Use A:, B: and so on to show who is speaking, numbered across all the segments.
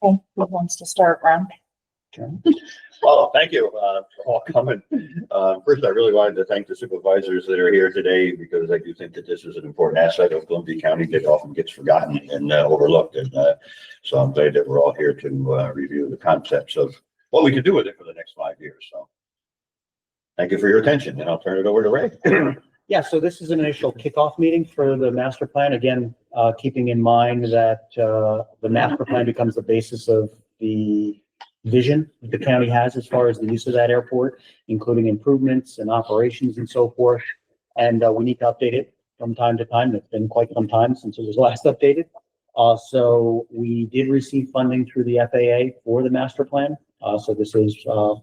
A: Okay, who wants to start, Ron?
B: Well, thank you for all coming. First, I really wanted to thank the supervisors that are here today because I do think that this is an important aspect of Columbia County that often gets forgotten and overlooked. And so I'm glad that we're all here to review the concepts of what we can do with it for the next 5 years. So thank you for your attention, and I'll turn it over to Ray.
C: Yeah, so this is an initial kickoff meeting for the master plan. Again, keeping in mind that the master plan becomes the basis of the vision the county has as far as the use of that airport, including improvements and operations and so forth. And we need to update it from time to time. It's been quite some time since it was last updated. So we did receive funding through the FAA for the master plan. So this is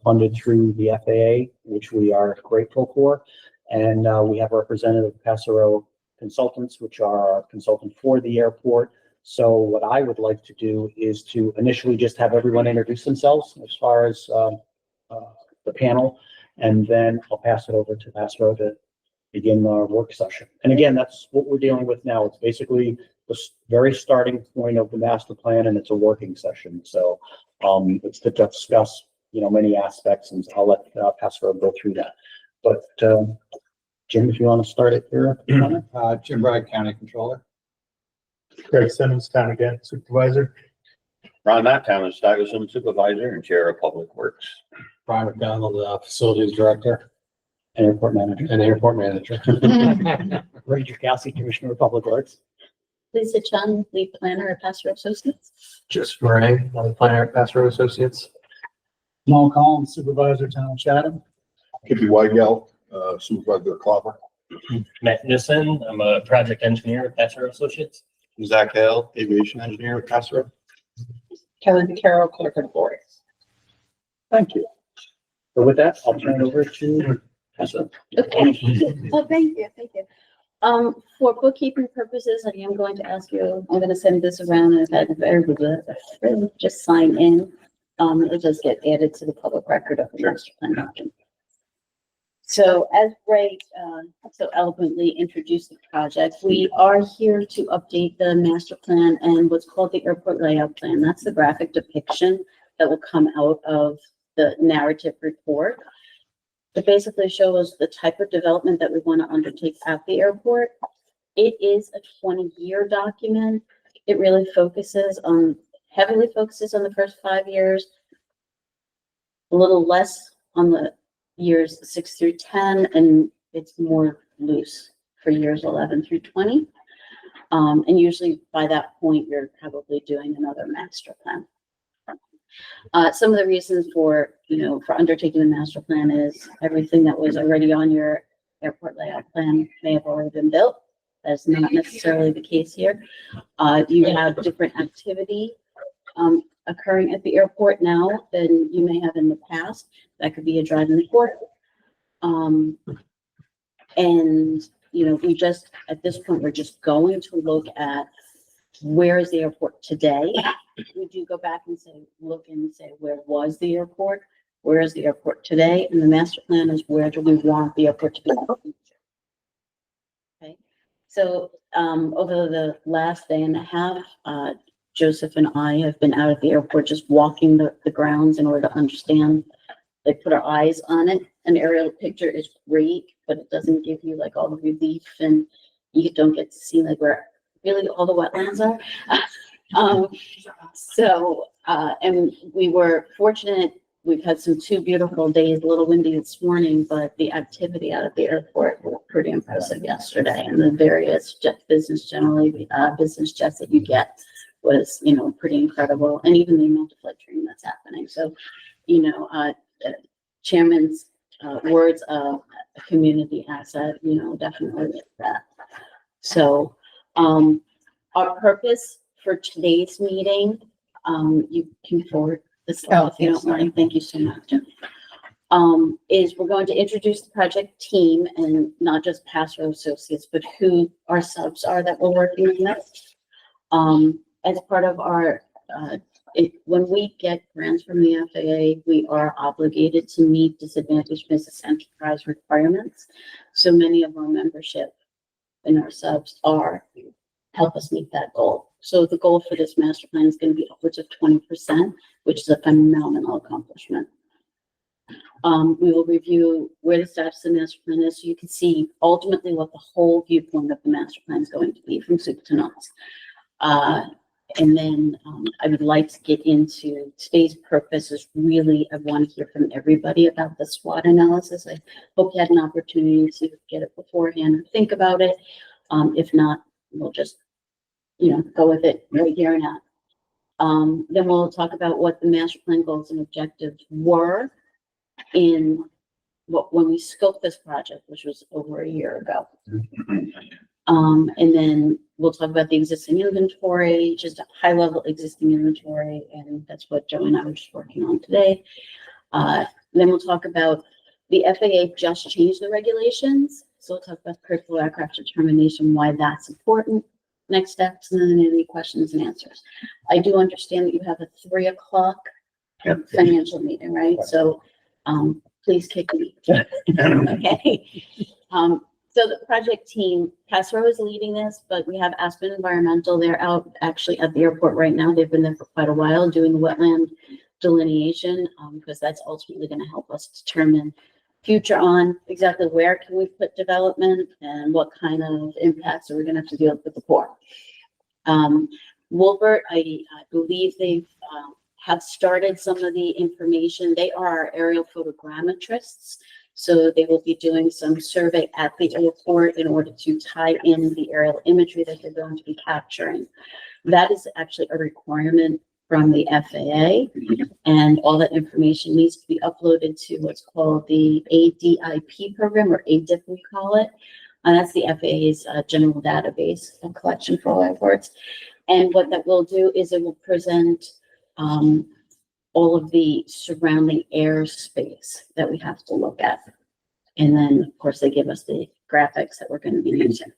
C: funded through the FAA, which we are grateful for. And we have Representative Passero Consultants, which are our consultant for the airport. So what I would like to do is to initially just have everyone introduce themselves as far as the panel, and then I'll pass it over to Passero to begin our work session. And again, that's what we're dealing with now. It's basically the very starting point of the master plan, and it's a working session. So it's to discuss, many aspects, and I'll let Passero go through that. But Jim, if you want to start it here.
D: Jim Bragg, County Controller.
E: Craig Simmons, Town Again Supervisor.
B: Ron Matt, Town of Stuyvesant Supervisor and Chair of Public Works.
D: Brian McDonald, Facilities Director
C: And Airport Manager.
D: and Airport Manager.
C: Ray Jukowski, Commissioner of Public Works.
A: Lisa Chung, Lead Planner at Passero Associates.
D: Just Ray, Planner at Passero Associates.
E: Noel Collins, Supervisor, Town of Chatham.
F: Kippy Weigel, Supervisor Clopper.
G: Matt Nissen, I'm a project engineer at Passero Associates.
F: Zach Hale, Aviation Engineer at Passero.
A: Kelly Vaccaro, Clerk of the Board.
C: Thank you. So with that, I'll turn it over to Passero.
A: Okay. Well, thank you. For bookkeeping purposes, I am going to ask you, I'm going to send this around and if I very just sign in. It does get added to the public record of the master plan document. So as Ray so eloquently introduced the project, we are here to update the master plan and what's called the airport layout plan. That's the graphic depiction that will come out of the narrative report. It basically shows the type of development that we want to undertake at the airport. It is a 20-year document. It really heavily focuses on the first 5 years, a little less on the years 6 through 10, and it's more loose for years 11 through 20. And usually by that point, you're probably doing another master plan. Some of the reasons for undertaking the master plan is everything that was already on your airport layout plan may have already been built. That's not necessarily the case here. You have different activity occurring at the airport now than you may have in the past. That could be a drive-in port. And, we just, at this point, we're just going to look at where is the airport today. We do go back and look and say, where was the airport? Where is the airport today? And the master plan is where do we want the airport to be in the future? Okay. So, over the last day and a half, Joseph and I have been out at the airport just walking the grounds in order to understand, put our eyes on it. An aerial picture is great, but it doesn't give you all the relief, and you don't get to see where really all the wetlands are. And we were fortunate. We've had two beautiful days, a little windy this morning, but the activity out at the airport was pretty impressive yesterday, and the various business jets that you get was, pretty incredible. And even the amount of flight training that's happening. So, Chairman's words of a community asset, definitely with that. So, our purpose for today's meeting, you can forward this slide if you don't mind. Thank you so much, Jim. Is we're going to introduce the project team, and not just Passero Associates, but who our subs are that we're working with. As part of our, when we get grants from the FAA, we are obligated to meet disadvantaged business enterprise requirements. So many of our membership and our subs help us meet that goal. So the goal for this master plan is going to be upwards of 20%, which is a phenomenal accomplishment. We will review where the status of the master plan is, so you can see ultimately what the whole viewpoint of the master plan is going to be from soup to nuts. And then I would like to get into today's purpose is really, I want to hear from everybody about the SWOT analysis. I hope you had an opportunity to get it beforehand and think about it. If not, we'll just, go with it right here and now. Then we'll talk about what the master plan goals and objectives were when we scoped this project, which was over a year ago. And then we'll talk about the existing inventory, just a high level existing inventory. And that's what Joe and I were just working on today. Then we'll talk about the FAA just changed the regulations. So we'll talk about critical aircraft determination, why that's important, next steps, and then any questions and answers. I do understand that you have a 3 o'clock financial meeting, right? So, please kick me. Okay. So the project team, Passero is leading this, but we have Aspen Environmental. They're out actually at the airport right now. They've been there for quite a while doing the wetland delineation, because that's ultimately going to help us determine future on exactly where can we put development and what kind of impacts are we going to have to deal with the port. Wolbert, I believe they've have started some of the information. They are our aerial photogrammetrists. So they will be doing some survey at the airport in order to tie in the aerial imagery that they're going to be capturing. That is actually a requirement from the FAA, and all that information needs to be uploaded to what's called the ADIP program, or ADIP we call it. And that's the FAA's general database of collection for all airports. And what that will do is it will present all of the surrounding airspace that we have to look at. And then, of course, they give us the graphics that we're going to be using.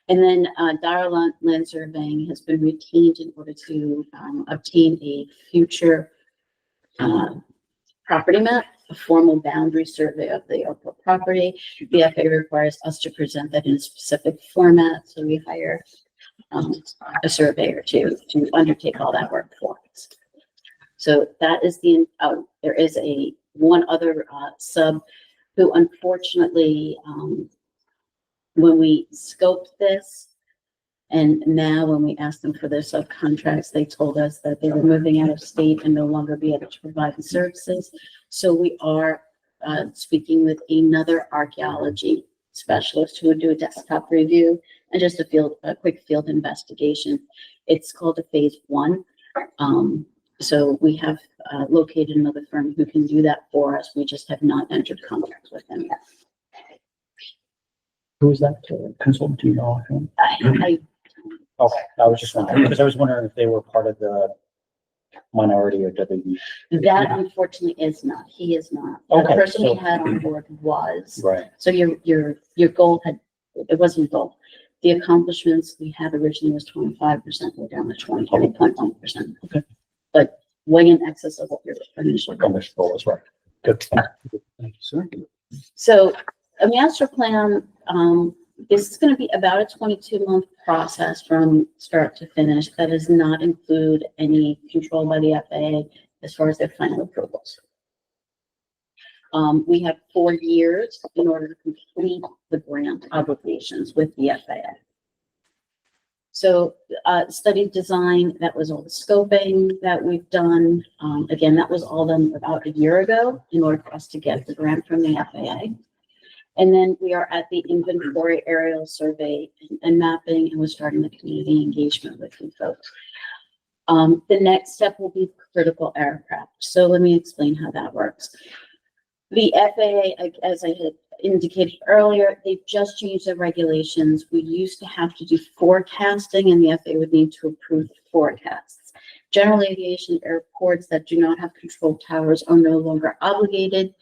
A: And then Dara Land Surveying has been retained in order to obtain a future property map, a formal boundary survey of the airport property. The FAA requires us to present that in a specific format, so we hire a surveyor to undertake all that work for us. So that is there is one other sub who unfortunately, when we scoped this, and now when we asked them for their subcontracts, they told us that they were moving out of state and no longer be able to provide the services. So we are speaking with another archaeology specialist who would do a desktop review and just a quick field investigation. It's called a phase 1. So we have located another firm who can do that for us. We just have not entered contract with them yet.
C: Who is that consultant? Do you know? Okay, I was just wondering, because I was wondering if they were part of the minority or WB.
A: That unfortunately is not. He is not.
C: Okay,
A: The person we
C: so-
A: had on board was.
C: Right.
A: So your goal it wasn't goal. The accomplishments we had originally was 25%. We're down to 20.1%.
C: Okay.
A: But way in excess of what your initial goal.
C: Goal is right. Good. Thank you, sir.
A: So a master plan, this is going to be about a 22-month process from start to finish. That does not include any control by the FAA as far as their final approvals. We have 4 years in order to complete the grant obligations with the FAA. So study design, that was all the scoping that we've done. Again, that was all done about a year ago in order for us to get the grant from the FAA. And then we are at the inventory aerial survey and mapping, and we're starting the community engagement with you folks. The next step will be critical aircraft. So let me explain how that works. The FAA, as I had indicated earlier, they've just changed their regulations. We used to have to do forecasting, and the FAA would need to approve the forecasts. General aviation airports that do not have control towers are no longer obligated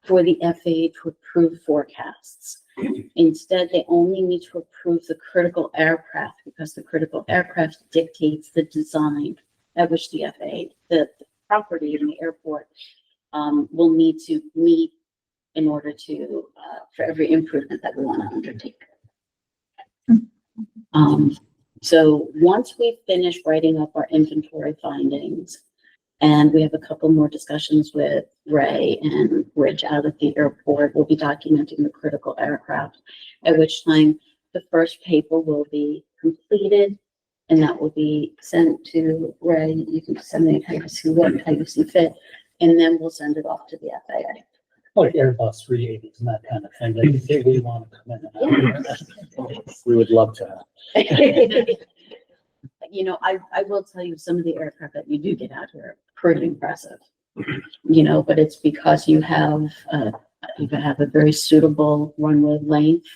A: for the FAA to approve forecasts. Instead, they only need to approve the critical aircraft, because the critical aircraft dictates the design at which the FAA, the property in the airport, will need to meet in order to, for every improvement that we want to undertake. So once we finish writing up our inventory findings, and we have a couple more discussions with Ray and Rich out at the airport, we'll be documenting the critical aircraft, at which time the first paper will be completed, and that will be sent to Ray. You can send me how you see fit, and then we'll send it off to the FAA.
C: Like Airbus 380s and that kind of thing. They say we want to come in and out. We would love to.
A: You know, I will tell you, some of the aircraft that you do get out here are pretty impressive. You know, but it's because you have a very suitable runway length,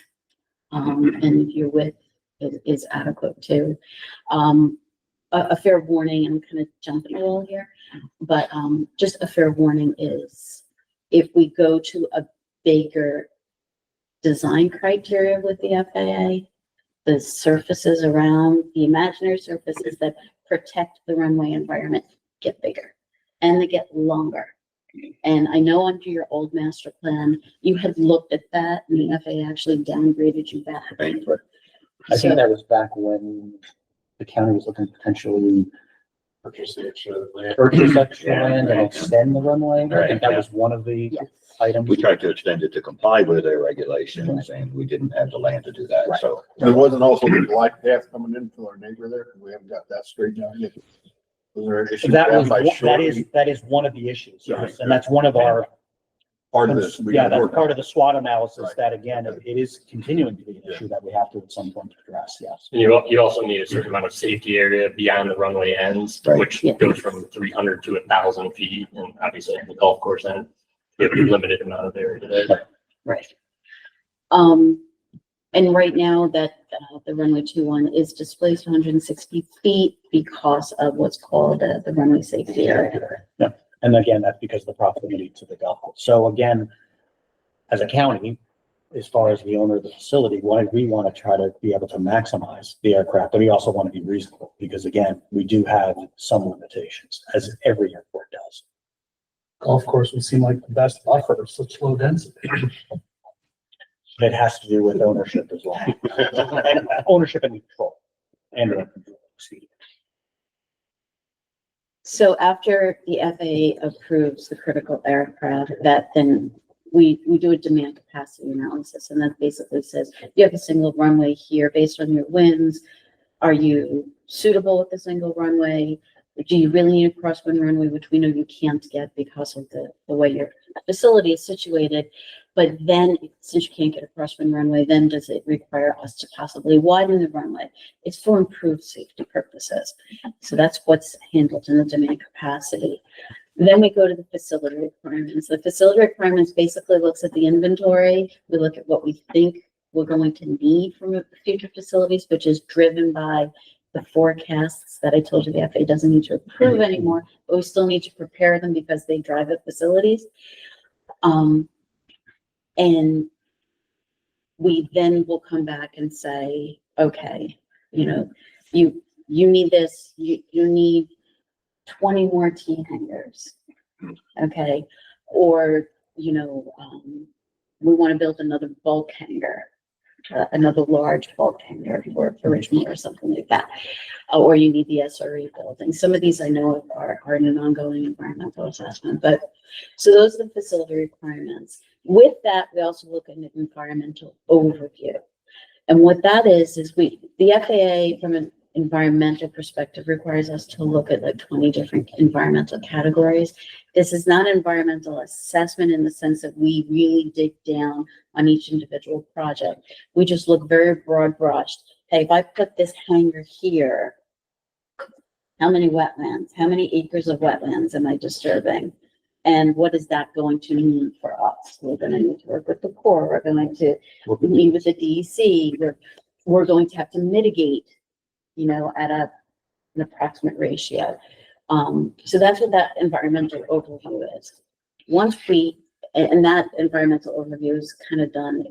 A: and your width is adequate too. A fair warning, I'm kind of jumping a little here, but just a fair warning is, if we go to a bigger design criteria with the FAA, the surfaces around, the imaginary surfaces that protect the runway environment get bigger and they get longer. And I know under your old master plan, you had looked at that and the FAA actually downgraded you back.
C: I think that was back when the county was looking to potentially purchase extra land and extend the runway. I think that was one of the
A: Yes.
C: items.
B: We tried to extend it to comply with their regulations and we didn't have the land to do that, so.
F: There wasn't also the glide path coming in to our neighbor there, we haven't got that straightened out yet. Was there an issue? with
C: That was,
F: by shortening
C: that is one of the issues, yes,
F: Right.
C: and that's one of our,
F: Part of this. we
C: yeah,
F: gotta
C: that's
F: work
C: part
F: on.
C: of the SWOT analysis,
F: Right.
C: that again, it is continuing to be an issue that we have to at some point address, yes.
G: And you also need a certain amount of safety area beyond the runway ends,
B: Right.
G: which
A: Yeah.
G: goes from 300 to 1,000 feet. And obviously at the golf course end, you have a limited amount of area there.
A: Right. And right now that the runway 21 is displaced 160 feet because of what's called the runway safety area.
C: And again, that's because of the proximity to the golf course. So again, as a county, as far as the owner of the facility, we want to try to be able to maximize the aircraft, but we also want to be reasonable, because again, we do have some limitations, as every airport does.
E: Golf course would seem like the best buffer for such low density.
C: It has to do with ownership as well. And ownership and control. And control, excuse me.
A: So after the FAA approves the critical aircraft, that then we do a demand capacity analysis, and that basically says, you have a single runway here based on your winds. Are you suitable with a single runway? Do you really need a crosswind runway, which we know you can't get because of the way your facility is situated? But then, since you can't get a crosswind runway, then does it require us to possibly widen the runway? It's for improved safety purposes. So that's what's handled in the demand capacity. Then we go to the facility requirements. The facility requirements basically looks at the inventory. We look at what we think we're going to need from future facilities, which is driven by the forecasts that I told you the FAA doesn't need to approve anymore, but we still need to prepare them because they drive the facilities. And we then will come back and say, okay, you know, you need this, you need 20 more T hangars. Okay. Or, you know, we want to build another bulk hangar, another large bulk hangar for Richmond or something like that. Or you need the SRE building. Some of these I know are in an ongoing environmental assessment, but so those are the facility requirements. With that, we also look at an environmental overview. And what that is the FAA from an environmental perspective requires us to look at like 20 different environmental categories. This is not environmental assessment in the sense that we really dig down on each individual project. We just look very broad brushed. Hey, if I put this hangar here, how many wetlands, how many acres of wetlands am I disturbing? And what is that going to mean for us? We're going to need to work with the Corps. We're going to meet with the DEC. We're going to have to mitigate, you know, at an approximate ratio. So that's what that environmental overview is. Once and that environmental overview is kind of done.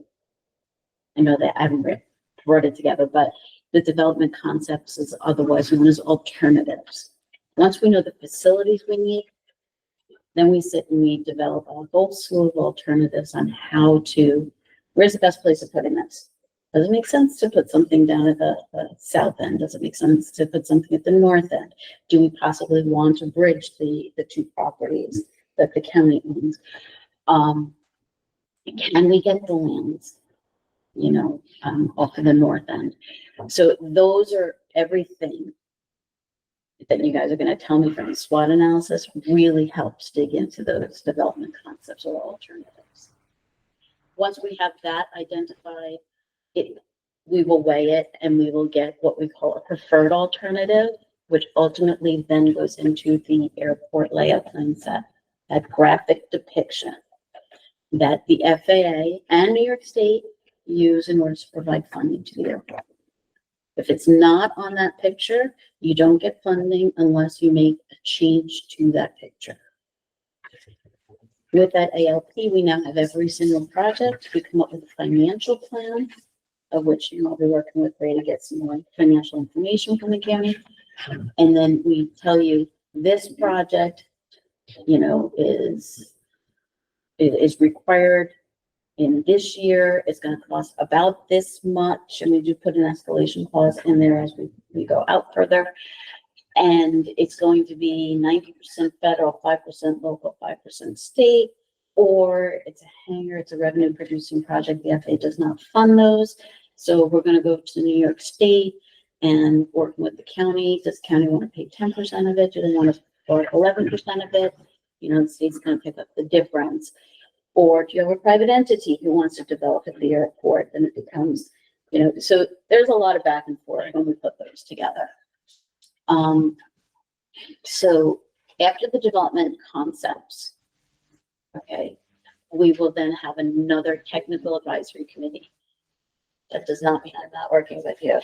A: I know that I haven't brought it together, but the development concepts is otherwise known as alternatives. Once we know the facilities we need, then we sit and we develop a whole slew of alternatives on where's the best place of putting this? Does it make sense to put something down at the south end? Does it make sense to put something at the north end? Do we possibly want to bridge the two properties that the county owns? Can we get the lands, off of the north end? So those are everything that you guys are gonna tell me from the SWOT analysis really helps dig into those development concepts or alternatives. Once we have that identified, we will weigh it and we will get what we call a preferred alternative, which ultimately then goes into the airport layout plan set, that graphic depiction that the FAA and New York State use in order to provide funding to the airport. If it's not on that picture, you don't get funding unless you make a change to that picture. With that ALP, we now have every single project. We come up with a financial plan, of which I'll be working with Ray to get some more financial information from the county. And then we tell you this project, is required in this year. It's going to cost about this much. And we do put an escalation clause in there as we go out further. And it's going to be 90% federal, 5% local, 5% state, or it's a hangar, it's a revenue producing project. The FAA does not fund those. So we're going to go to New York State and working with the county. Does the county want to pay 10% of it? Do they want to pay 11% of it? The state's going to pick up the difference. Or do you have a private entity who wants to develop at the airport? Then it becomes, so there's a lot of back and forth when we put those together. So after the development concepts, okay, we will then have another technical advisory committee. That does not mean I'm not working with you.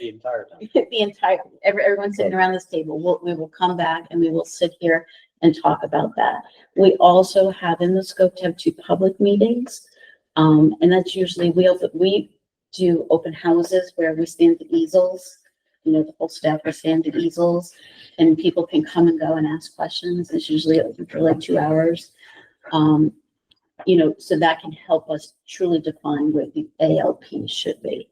C: The entire time.
A: Everyone sitting around this table, we will come back and we will sit here and talk about that. We also have in the scope to have 2 public meetings. And that's usually, we do open houses where we stand the easels, the whole staff will stand the easels and people can come and go and ask questions. It's usually open for like 2 hours. So that can help us truly define where the ALP should be.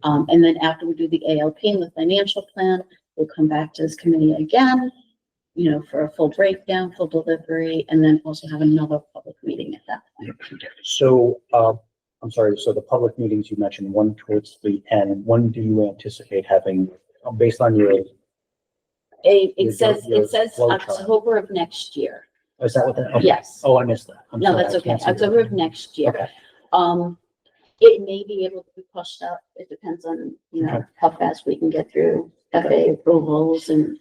A: And then after we do the ALP and the financial plan, we'll come back to this committee again, for a full breakdown, full delivery, and then also have another public meeting at that point.
C: So, I'm sorry, so the public meetings you mentioned, one towards the end, when do you anticipate having, based on your,
A: It says
C: flow chart.
A: October of next year.
C: is that what that? Okay.
A: Yes.
C: Oh, I missed that. I'm
A: No,
C: sorry,
A: that's
C: I
A: okay.
C: can't see
A: October
C: that.
A: of next year.
C: Okay.
A: It may be able to be pushed up. It depends on,
C: Okay.
A: how fast we can get through FAA approvals and,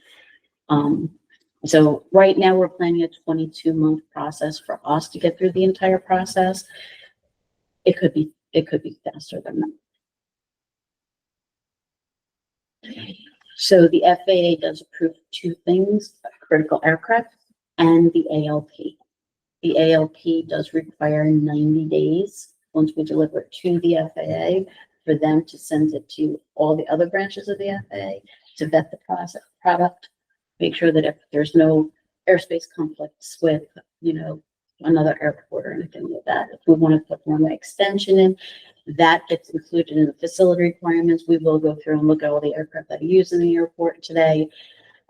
A: so right now we're planning a 22-month process for us to get through the entire process. It could be faster than that. So the FAA does approve 2 things, critical aircraft and the ALP. The ALP does require 90 days once we deliver it to the FAA for them to send it to all the other branches of the FAA to vet the product, make sure that if there's no airspace conflicts with, another airport or anything like that. If we want to put runway extension in, that gets included in the facility requirements. We will go through and look at all the aircraft that are used in the airport today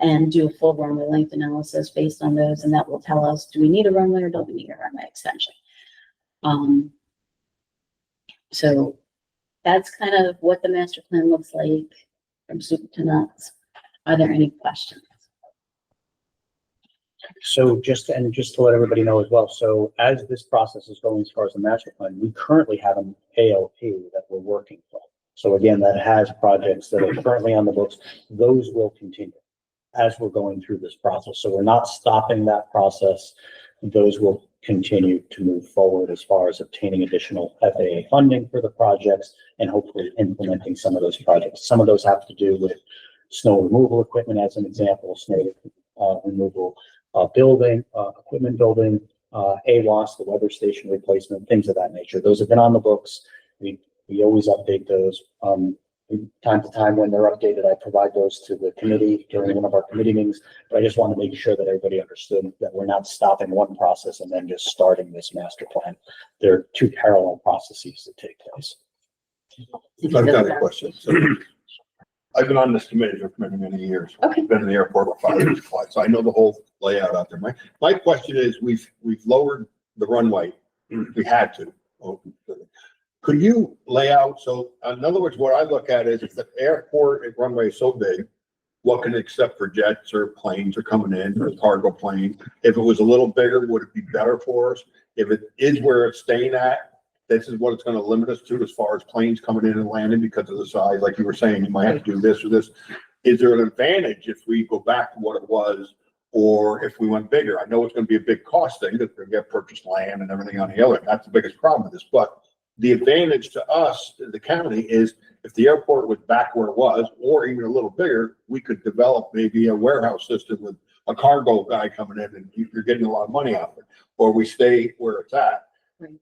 A: and do a full runway length analysis based on those. And that will tell us, do we need a runway or don't we need a runway extension? So that's kind of what the master plan looks like from soup to nuts. Are there any questions?
C: So just to let everybody know as well, so as this process is going as far as the master plan, we currently have an ALP that we're working for. So again, that has projects that are currently on the books. Those will continue as we're going through this process. So we're not stopping that process. Those will continue to move forward as far as obtaining additional FAA funding for the projects and hopefully implementing some of those projects. Some of those have to do with snow removal equipment, as an example, snow removal equipment building, AWAS, the weather station replacement, things of that nature. Those have been on the books. We always update those. From time to time, when they're updated, I provide those to the committee during one of our committee meetings. But I just want to make sure that everybody understood that we're not stopping one process and then just starting this master plan. There are two parallel processes that take place.
F: I've got a question. So I've been on this committee for many years.
A: Okay.
F: Been in the airport for 5 years, so I know the whole layout out there. My question is, we've lowered the runway. We had to. Could you lay out, so in other words, what I look at is if the airport and runway is so big, what can it accept for jets or planes are coming in or cargo plane? If it was a little bigger, would it be better for us? If it is where it's staying at, this is what it's gonna limit us to as far as planes coming in and landing because of the size, like you were saying, you might have to do this or this. Is there an advantage if we go back to what it was, or if we went bigger? I know it's gonna be a big cost thing, that we're gonna get purchased land and everything on the other, that's the biggest problem with this, but the advantage to us, the county, is if the airport was back where it was, or even a little bigger, we could develop maybe a warehouse system with a cargo guy coming in and you're getting a lot of money out of it, or we stay where it's at.
A: Right.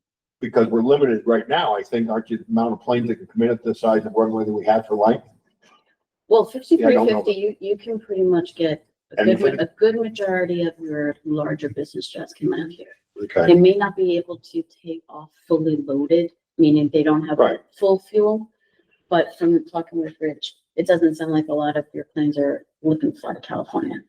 F: Because we're limited right now, I think, aren't you, the amount of planes that can come in at the size of runway that we have for light?
A: Well,
F: Yeah, I
A: 5350, you can pretty much get
F: Anything?
A: a good majority of your larger business jets come out here.
F: Okay.
A: They may not be able to take off fully loaded, meaning they don't have
F: Right.
A: full fuel. But from talking with Rich, it doesn't sound like a lot of your planes are looking to fly to California.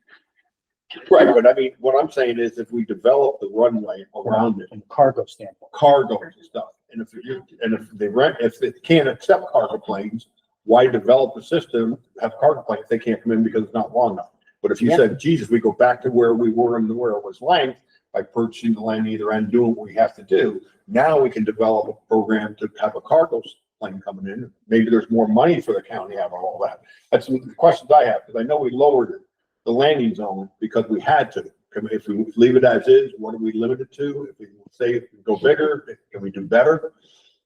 F: Right, but I mean, what I'm saying is if we develop the runway around it,
C: From a cargo standpoint.
F: cargo and stuff, and if they can't accept cargo planes, why develop a system, have cargo planes, they can't come in because it's not long enough. But if you
C: Yeah.
F: said, Jesus, we go back to where we were and where it was length, by purchasing the land either end, doing what we have to do, now we can develop a program to have a cargo plane coming in. Maybe there's more money for the county to have all that. That's the questions I have, because I know we lowered it, the landing zone, because we had to. If we leave it as is, what are we limited to? If we say go bigger, can we do better?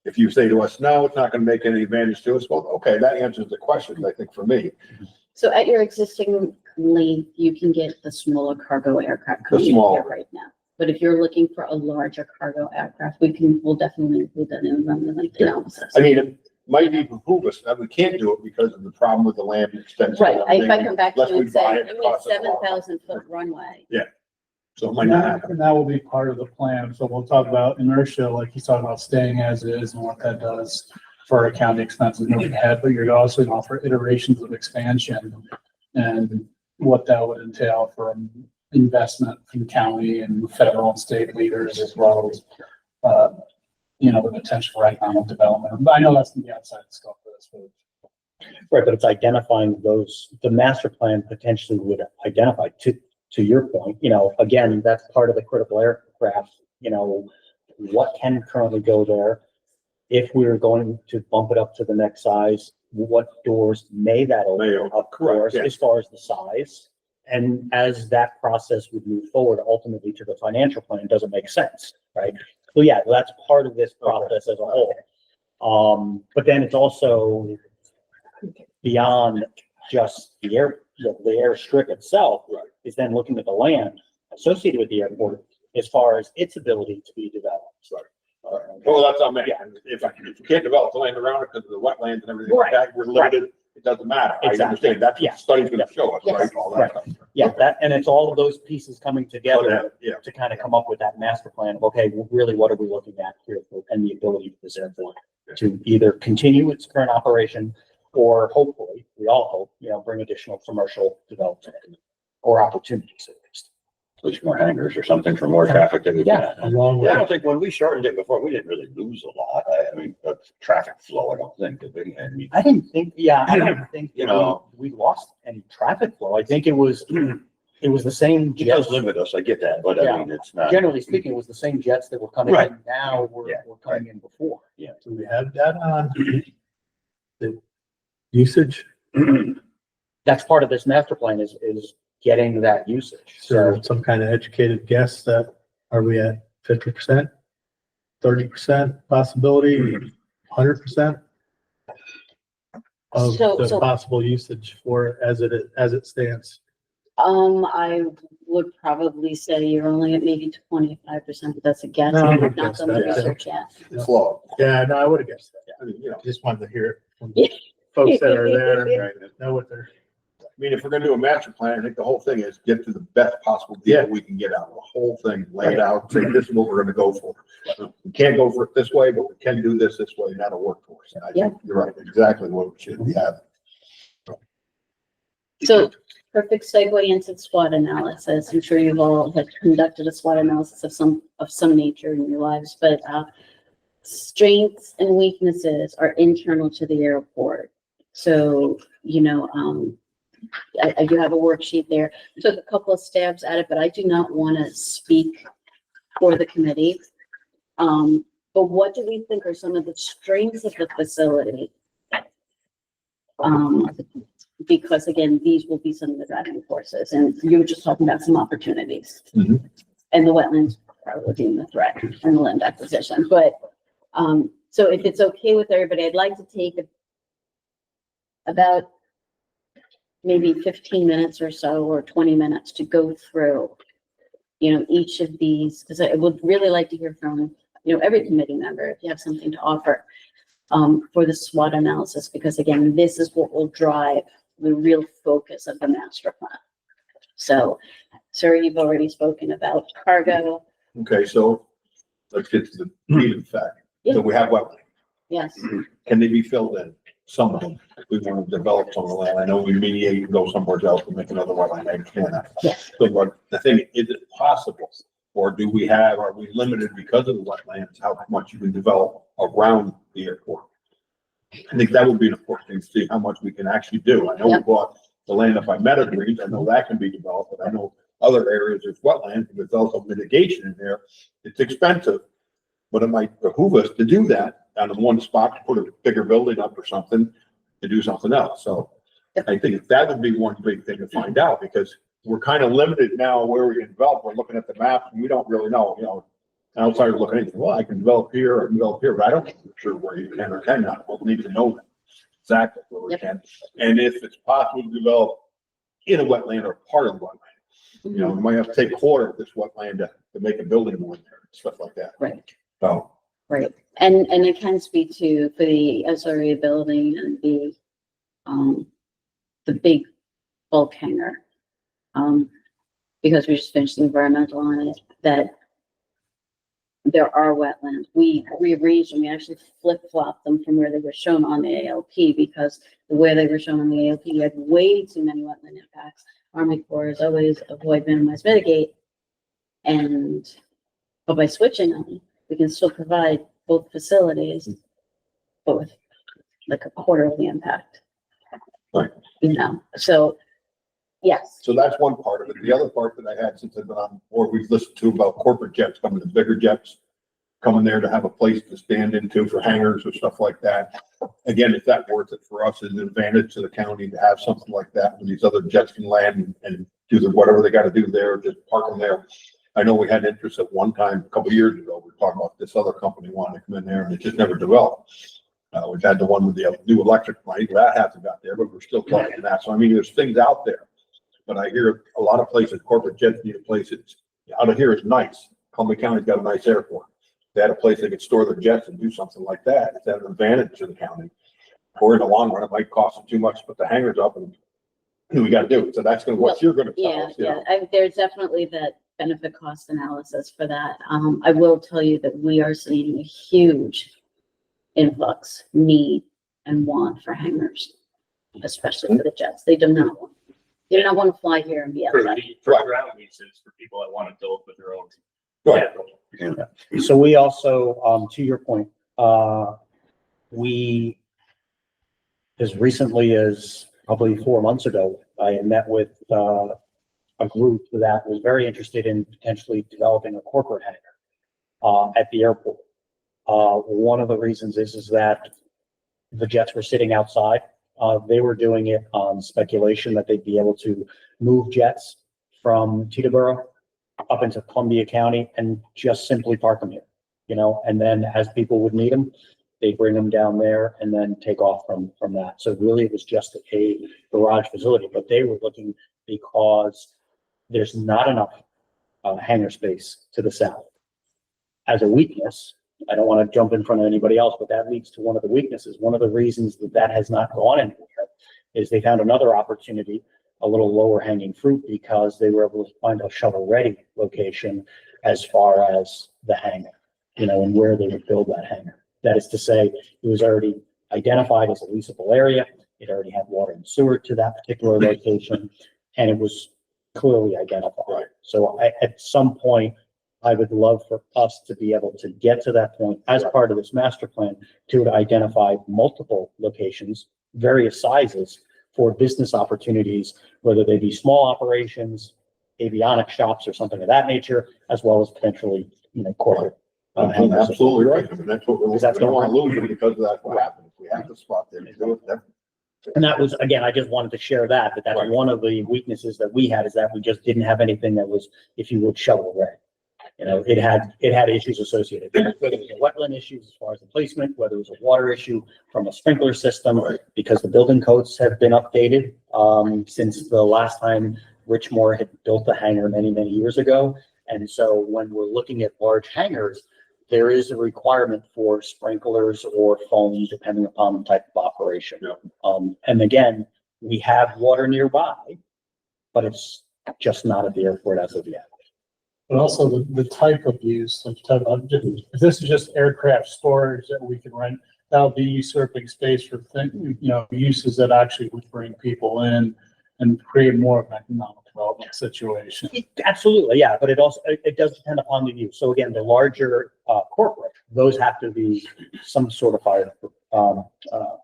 F: If you say to us, no, it's not gonna make any advantage to us, well, okay, that answers the question, I think, for me.
A: So at your existing length, you can get the smaller cargo aircraft coming in
F: smaller.
A: here right now. But if you're looking for a larger cargo aircraft, we'll definitely include that in the length analysis.
F: I mean, it might even behoove us, that we can't do it because of the problem with the land extension.
A: Right, if I come back to
F: Unless
A: you
F: we
A: and
F: buy
A: say,
F: it,
A: I
F: it
A: need
F: costs us a lot.
A: 7,000-foot runway.
F: So it might not happen.
E: And that will be part of the plan. So we'll talk about inertia, like he's talking about staying as is and what that does for our county expenses moving ahead, but you're also going to offer iterations of expansion and what that would entail for investment from county and federal and state leaders, as well as, the potential for economic development. But I know that's gonna be outside the scope of this, but
C: Right, but it's identifying the master plan potentially would identify to your point, again, that's part of the critical aircraft, what can currently go there? If we're going to bump it up to the next size, what doors may that
F: May
C: open
F: open,
C: up for us
F: correct, yeah.
C: as far as the size? And as that process would move forward, ultimately to the financial plan, doesn't make sense, right? So yeah, that's part of this process as a whole. But then it's also beyond just the airstrip itself,
F: Right.
C: is then looking at the land associated with the airport as far as its ability to be developed.
F: Well, that's what I meant.
C: Yeah.
F: If you can't develop the land around it because of the wetlands and everything like that, we're limited, it doesn't matter. I
C: Exactly.
F: understand, that's what
C: Yeah.
F: the study's gonna show us,
A: Yes.
F: right? All that
C: Right.
F: stuff.
C: Yeah, and it's all of those pieces coming together
F: Yeah,
C: to kind of come up with that master plan of, okay, well, really, what are we looking at here and the ability for this airport to either continue its current operation or hopefully, we all hope, bring additional commercial development or opportunities at least.
B: Push more hangars or something for more traffic that we
C: Yeah.
B: can.
E: along
B: Yeah, I
E: with,
B: don't think when we started it before, we didn't really lose a lot. I mean, traffic flow, I don't think, did we? I mean,
C: I didn't think, I don't think
B: You know.
C: we lost any traffic flow. I think it was the same
B: it does
C: jets.
B: limit us, I get that, but I
C: Yeah.
B: mean, it's not.
C: Generally speaking, it was the same jets that were coming
B: Right.
C: in now were
B: Yeah,
C: coming in before.
E: do we have that on the usage?
C: That's part of this master plan is getting that usage.
E: So
C: So
E: some kind of educated guess that, are we at 50%? 30% possibility, 100%? Of
A: So-
E: the
A: so-
E: possible usage for as it stands.
A: I would probably say you're only at maybe 25%, but that's a guess.
E: No, I
A: I've
E: would
A: not
E: guess
A: done the
E: that, yeah.
A: research yet.
F: Flow.
E: Yeah, no, I would have guessed that.
F: I mean,
E: Just wanted to hear it from
A: Yeah.
E: folks that are there know what they're.
F: I mean, if we're gonna do a master plan, I think the whole thing is get to the best possible deal we can get out of the whole thing, lay it out, say this is what we're gonna go for. We can't go for it this way, but we can do this way, and that'll work for us. And I think you're right, exactly what we should be having.
A: So perfect segue into SWOT analysis. I'm sure you've all have conducted a SWOT analysis of some nature in your lives, but strengths and weaknesses are internal to the airport. So, I do have a worksheet there. Took a couple of stabs at it, but I do not want to speak for the committee. But what do we think are some of the strengths of the facility? Because again, these will be some of the driving forces, and you were just talking about some opportunities.
F: Mhm.
A: And the wetlands probably being the threat and the land acquisition, but, so if it's okay with everybody, I'd like to take about maybe 15 minutes or so, or 20 minutes to go through, each of these, because I would really like to hear from, every committee member, if you have something to offer, for the SWOT analysis, because again, this is what will drive the real focus of the master plan. So, sir, you've already spoken about cargo.
F: Okay, so let's get to the meat of the fact.
A: Yeah.
F: So we have wetland.
A: Yes,
F: Can they be filled in? Some of them. If we want to develop some of the land, I know we mediate and go somewhere else and make another wetland. I understand that.
A: yes.
F: So, but the thing, is it possible? Or are we limited because of the wetlands, how much you can develop around the airport? I think that would be an important thing to see how much we can actually do. I know we
A: Yep.
F: bought the land up by Meadowgreens. I know that can be developed, but I know other areas there's wetlands, and there's also mitigation in there. It's expensive, but it might behoove us to do that on one spot, to put a bigger building up or something, to do something else. So I think that would be one big thing to find out, because we're kind of limited now where we can develop. We're looking at the map and we don't really know, outsiders looking at it, well, I can develop here or develop here, but I don't know for sure where you can or cannot. We'll need to know that exactly where we
A: Yep.
F: can. And if it's possible to develop in a wetland or part of the wetland, we might have to take a quarter of this wetland to make a building more in there, and stuff like that.
A: Right.
F: So,
A: Right, and I can speak to, for the SRA building and the big bulk hangar. Because we just finished the environmental on it, that there are wetlands. We rearranged them, we actually flip-flopped them from where they were shown on the ALP, because the way they were shown on the ALP, you had way too many wetland impacts. Army Corps is always avoid, minimize, mitigate. But by switching them, we can still provide both facilities, but with like a quarter of the impact.
F: Right.
A: So, yes,
F: so that's one part of it. The other part that I had since I've been on board, we've listened to about corporate jets coming, the bigger jets coming there to have a place to stand into for hangars or stuff like that. Again, if that's worth it for us, is an advantage to the county to have something like that when these other jets can land and do whatever they got to do there, just park them there. I know we had interest at one time, a couple of years ago, we were talking about this other company wanting to come in there, and it just never developed. We've had the one with the new electric plant, that hasn't got there, but we're still talking to that. So I mean, there's things out there. But I hear a lot of places, corporate jets need a place that's, out of here is nice. Columbia County's got a nice airport. They had a place they could store their jets and do something like that. It's an advantage to the county. Or in the long run, it might cost them too much to put the hangars up, and we got to do it. So that's what you're gonna tell
A: yeah,
F: us, you know?
A: there's definitely that benefit cost analysis for that. I will tell you that we are seeing a huge influx, need and want for hangars, especially for the jets. They do not want to fly here and be
G: For
A: outside.
G: for ground leases, for people that want to build with their own.
F: Right.
G: capital.
C: So we also, to your point, we, as recently as probably 4 months ago, I had met with a group that was very interested in potentially developing a corporate hangar at the airport. One of the reasons is that the jets were sitting outside. They were doing it on speculation that they'd be able to move jets from Teterboro up into Columbia County and just simply park them here, and then as people would need them, they bring them down there and then take off from that. So really it was just a garage facility, but they were looking because there's not enough hangar space to the south. As a weakness, I don't want to jump in front of anybody else, but that leads to one of the weaknesses. One of the reasons that that has not gone anywhere is they found another opportunity, a little lower hanging fruit, because they were able to find a shovel ready location as far as the hangar, and where they would build that hangar. That is to say, it was already identified as a leasable area. It already had water and sewer to that particular location, and it was clearly identified.
F: Right.
C: So at some point, I would love for us to be able to get to that point as part of this master plan to identify multiple locations, various sizes for business opportunities, whether they be small operations, avionics shops or something of that nature, as well as potentially, corporate. hangars.
F: Absolutely right. I mean, that's what we're, we
C: Because that's
F: don't
C: gonna
F: want to lose them because that's what happened. If we have the spot there, to do it, then
C: And that was, again, I just wanted to share that that's
F: Right.
C: one of the weaknesses that we had, is that we just didn't have anything that was, if you would, shovel ready. It had issues associated, with it, whether it was a wetland issues as far as the placement, whether it was a water issue from a sprinkler system,
F: Right.
C: because the building codes have been updated, since the last time Rich Moore had built the hangar many, many years ago. And so when we're looking at large hangars, there is a requirement for sprinklers or foam, depending upon the type of operation.
F: Yeah.
C: And again, we have water nearby, but it's just not at the airport as of yet.
E: But also the type of use, like, if this is just aircraft storage that we can rent, that'll be usurping space for uses that actually would bring people in and create more of an economic development situation.
C: Absolutely, yeah, but it also, it does depend upon the use. So again, the larger corporate, those have to be some sort of fire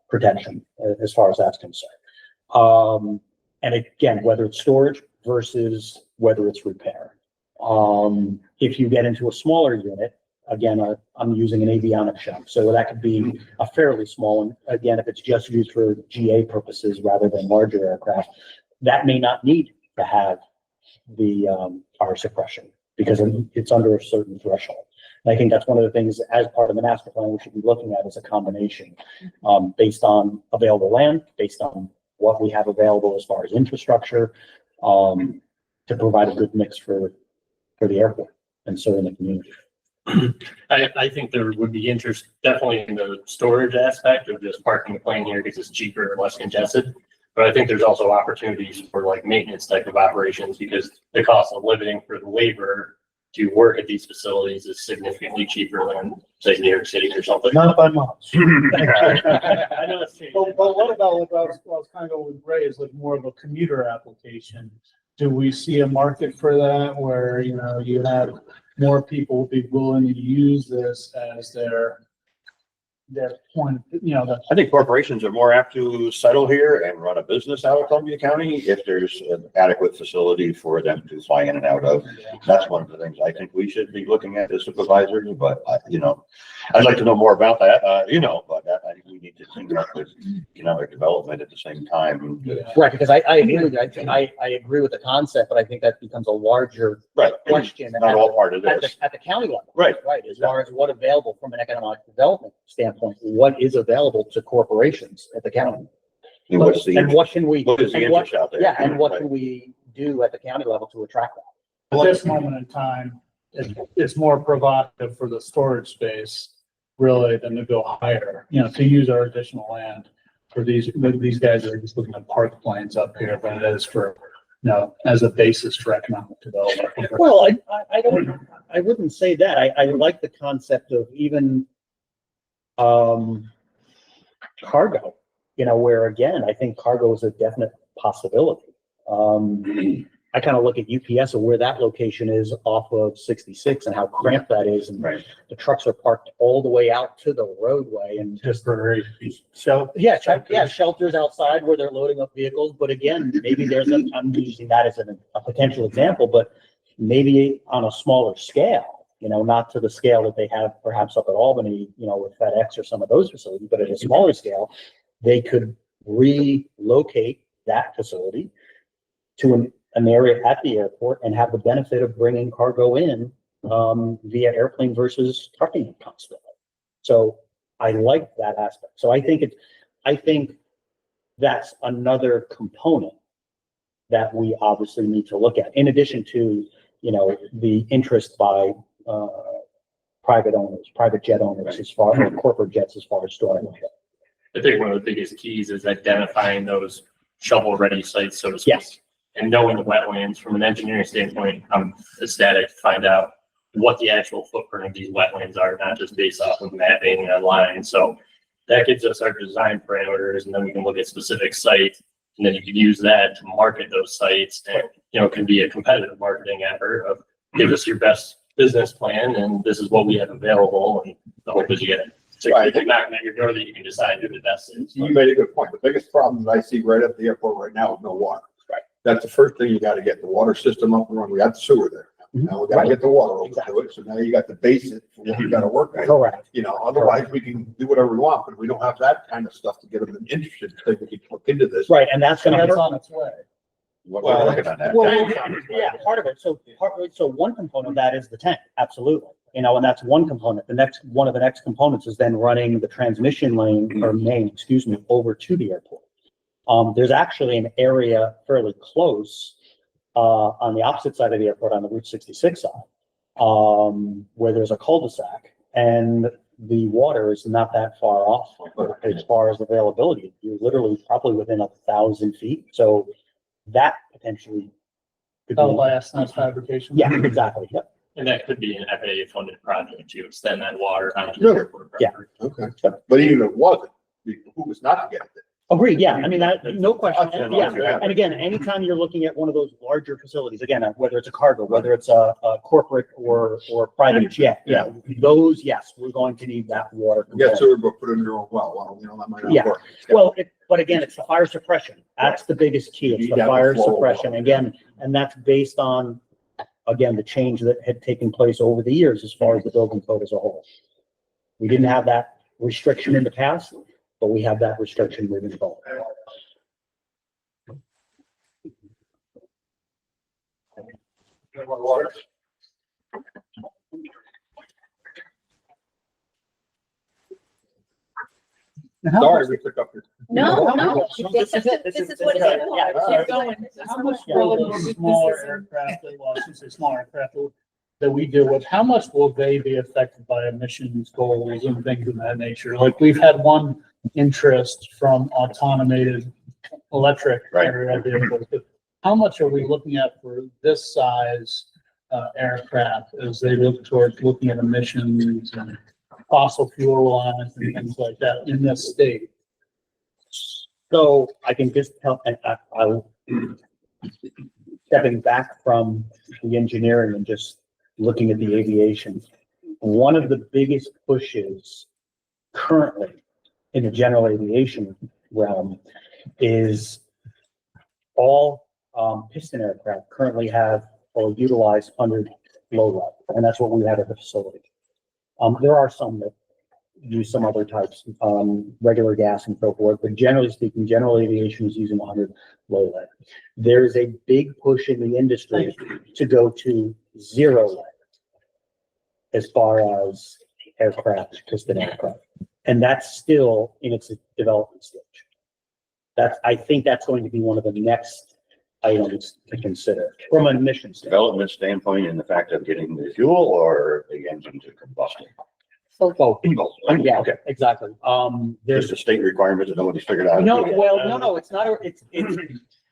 C: protection as far as that's concerned. And again, whether it's storage versus whether it's repair. If you get into a smaller unit, again, I'm using an avionics shop, so that could be a fairly small one. Again, if it's just used for GA purposes rather than larger aircraft, that may not need to have the fire suppression because it's under a certain threshold. And I think that's one of the things as part of the master plan we should be looking at, is a combination based on available land, based on what we have available as far as infrastructure, to provide a good mix for the airport and serving the community.
G: I think there would be interest definitely in the storage aspect of just parking the plane here because it's cheaper and less congested. But I think there's also opportunities for like maintenance type of operations because the cost of living for the labor to work at these facilities is significantly cheaper than say New York City or something.
E: Not by much.
G: I know it's changing.
E: But what about what I was kind of going with Ray is like more of a commuter application. Do we see a market for that where, you have more people be willing to use this as their point,
B: I think corporations are more apt to settle here and run a business out of Columbia County if there's an adequate facility for them to fly in and out of. That's one of the things I think we should be looking at as supervisors, but I'd like to know more about that, but I think we need to think about with economic development at the same time.
C: Right, because I agree with you. I agree with the concept, but I think that becomes a larger
B: Right.
C: question
B: Not all part of
C: at
B: this.
C: the county level.
B: Right.
C: Right, as far as what available from an economic development standpoint, what is available to corporations at the county?
B: And what's the,
C: And what can we,
B: what is the
C: and what,
B: interest out there?
C: yeah, and what
B: Right.
C: can we do at the county level to attract that?
E: at this moment in time, it's more provocative for the storage space really than to go higher, to use our additional land for these guys that are just looking at park planes up here, but it is for, as a basis for economic development.
C: Well, I wouldn't say that. I like the concept of even cargo, where again, I think cargo is a definite possibility. I kind of look at UPS and where that location is off of 66 and how cramped that is. And
B: Right.
C: the trucks are parked all the way out to the roadway and
E: Just for
C: shelters outside where they're loading up vehicles. But again, maybe I'm using that as a potential example, but maybe on a smaller scale, not to the scale that they have perhaps up at Albany, with FedEx or some of those facilities, but at a smaller scale, they could relocate that facility to an area at the airport and have the benefit of bringing cargo in via airplane versus trucking constantly. So I like that aspect. So I think that's another component that we obviously need to look at, in addition to, the interest by private owners, private jet owners as far, or corporate jets as far as storing.
G: I think one of the biggest keys is identifying those shovel-ready sites, so to speak.
C: Yes,
G: And knowing the wetlands from an engineering standpoint, I'm ecstatic to find out what the actual footprint of these wetlands are, not just based off of mapping online. So that gives us our design parameters, and then we can look at specific sites, and then you can use that to market those sites. And, you know, it can be a competitive marketing effort of give us your best business plan, and this is what we have available. And the hope is you get it. So
F: Right.
G: you're knocking at your door that you can decide who the best is.
F: You made a good point. The biggest problem that I see right at the airport right now is no water. Right. That's the first thing you gotta get, the water system up and running. We got the sewer there. Now we gotta get the water over to it. So now you got the basic for what you gotta work on.
C: correct.
F: You know, otherwise we can do whatever we want, but we don't have that kind of stuff to get them interested. So we can look into this.
C: Right, and that's gonna.
E: That's on its way.
B: We're working on that.
C: Well, yeah, part of it. So one component of that is the tank, absolutely. You know, and that's one component. One of the next components is then running the transmission lane or main, excuse me, over to the airport. There's actually an area fairly close, on the opposite side of the airport on the Route 66 side, where there's a cul-de-sac and the water is not that far off as far as availability. You're literally probably within 1,000 feet. So that potentially could be.
E: Last night's fabrication.
C: Yeah, exactly. Yep.
G: And that could be an FAA funded project to extend that water onto
F: Really?
G: the airport.
C: Yeah.
F: Okay. But even if it wasn't, who was not to get it?
C: Agreed. Yeah. I mean, that, no question.
F: Yeah.
C: Yeah. And again, anytime you're looking at one of those larger facilities, again, whether it's a cargo, whether it's a corporate or private jet, yeah, those, yes, we're going to need that water.
F: Yeah,
C: component.
F: sewer, but put it in your own well, you know, that might not
C: Yeah.
F: work.
C: Well, but again, it's the fire suppression. That's the biggest key. It's
F: You
C: the
F: got the
C: fire
F: flow.
C: suppression again, and that's based on, again, the change that had taken place over the years as far as the building code as a whole. We didn't have that restriction in the past, but we have that restriction moving forward.
F: Sorry, we took up your.
A: No, no.
C: This is it.
A: This is what it's for.
C: Yeah.
A: Keep going.
E: How much will those smaller aircraft, well, I should say smaller aircraft that we deal with, how much will they be affected by emissions goals and things of that nature? Like, we've had one interest from automated electric.
B: Right.
E: area vehicles, but how much are we looking at for this size aircraft as they look towards looking at emissions and fossil fuel lines and things like that in this state?
C: So I can just tell, and I'll stepping back from the engineering and just looking at the aviation. One of the biggest pushes currently in the general aviation realm is all piston aircraft currently have or utilize 100 low level, and that's what we have at the facility. There are some that use some other types, regular gas and so forth, but generally speaking, general aviation is using 100 low lead. There is a big push in the industry to go to 0 lead as far as aircraft, piston aircraft. And that's still in its development stage. I think that's going to be one of the next items to consider from an emissions standpoint.
B: Development standpoint and the fact of getting the fuel or the engine to combustion.
C: Both. Yeah,
B: Okay.
C: exactly.
B: There's
C: There's
B: a state requirement that nobody's figured out.
C: no, no, it's not, it's,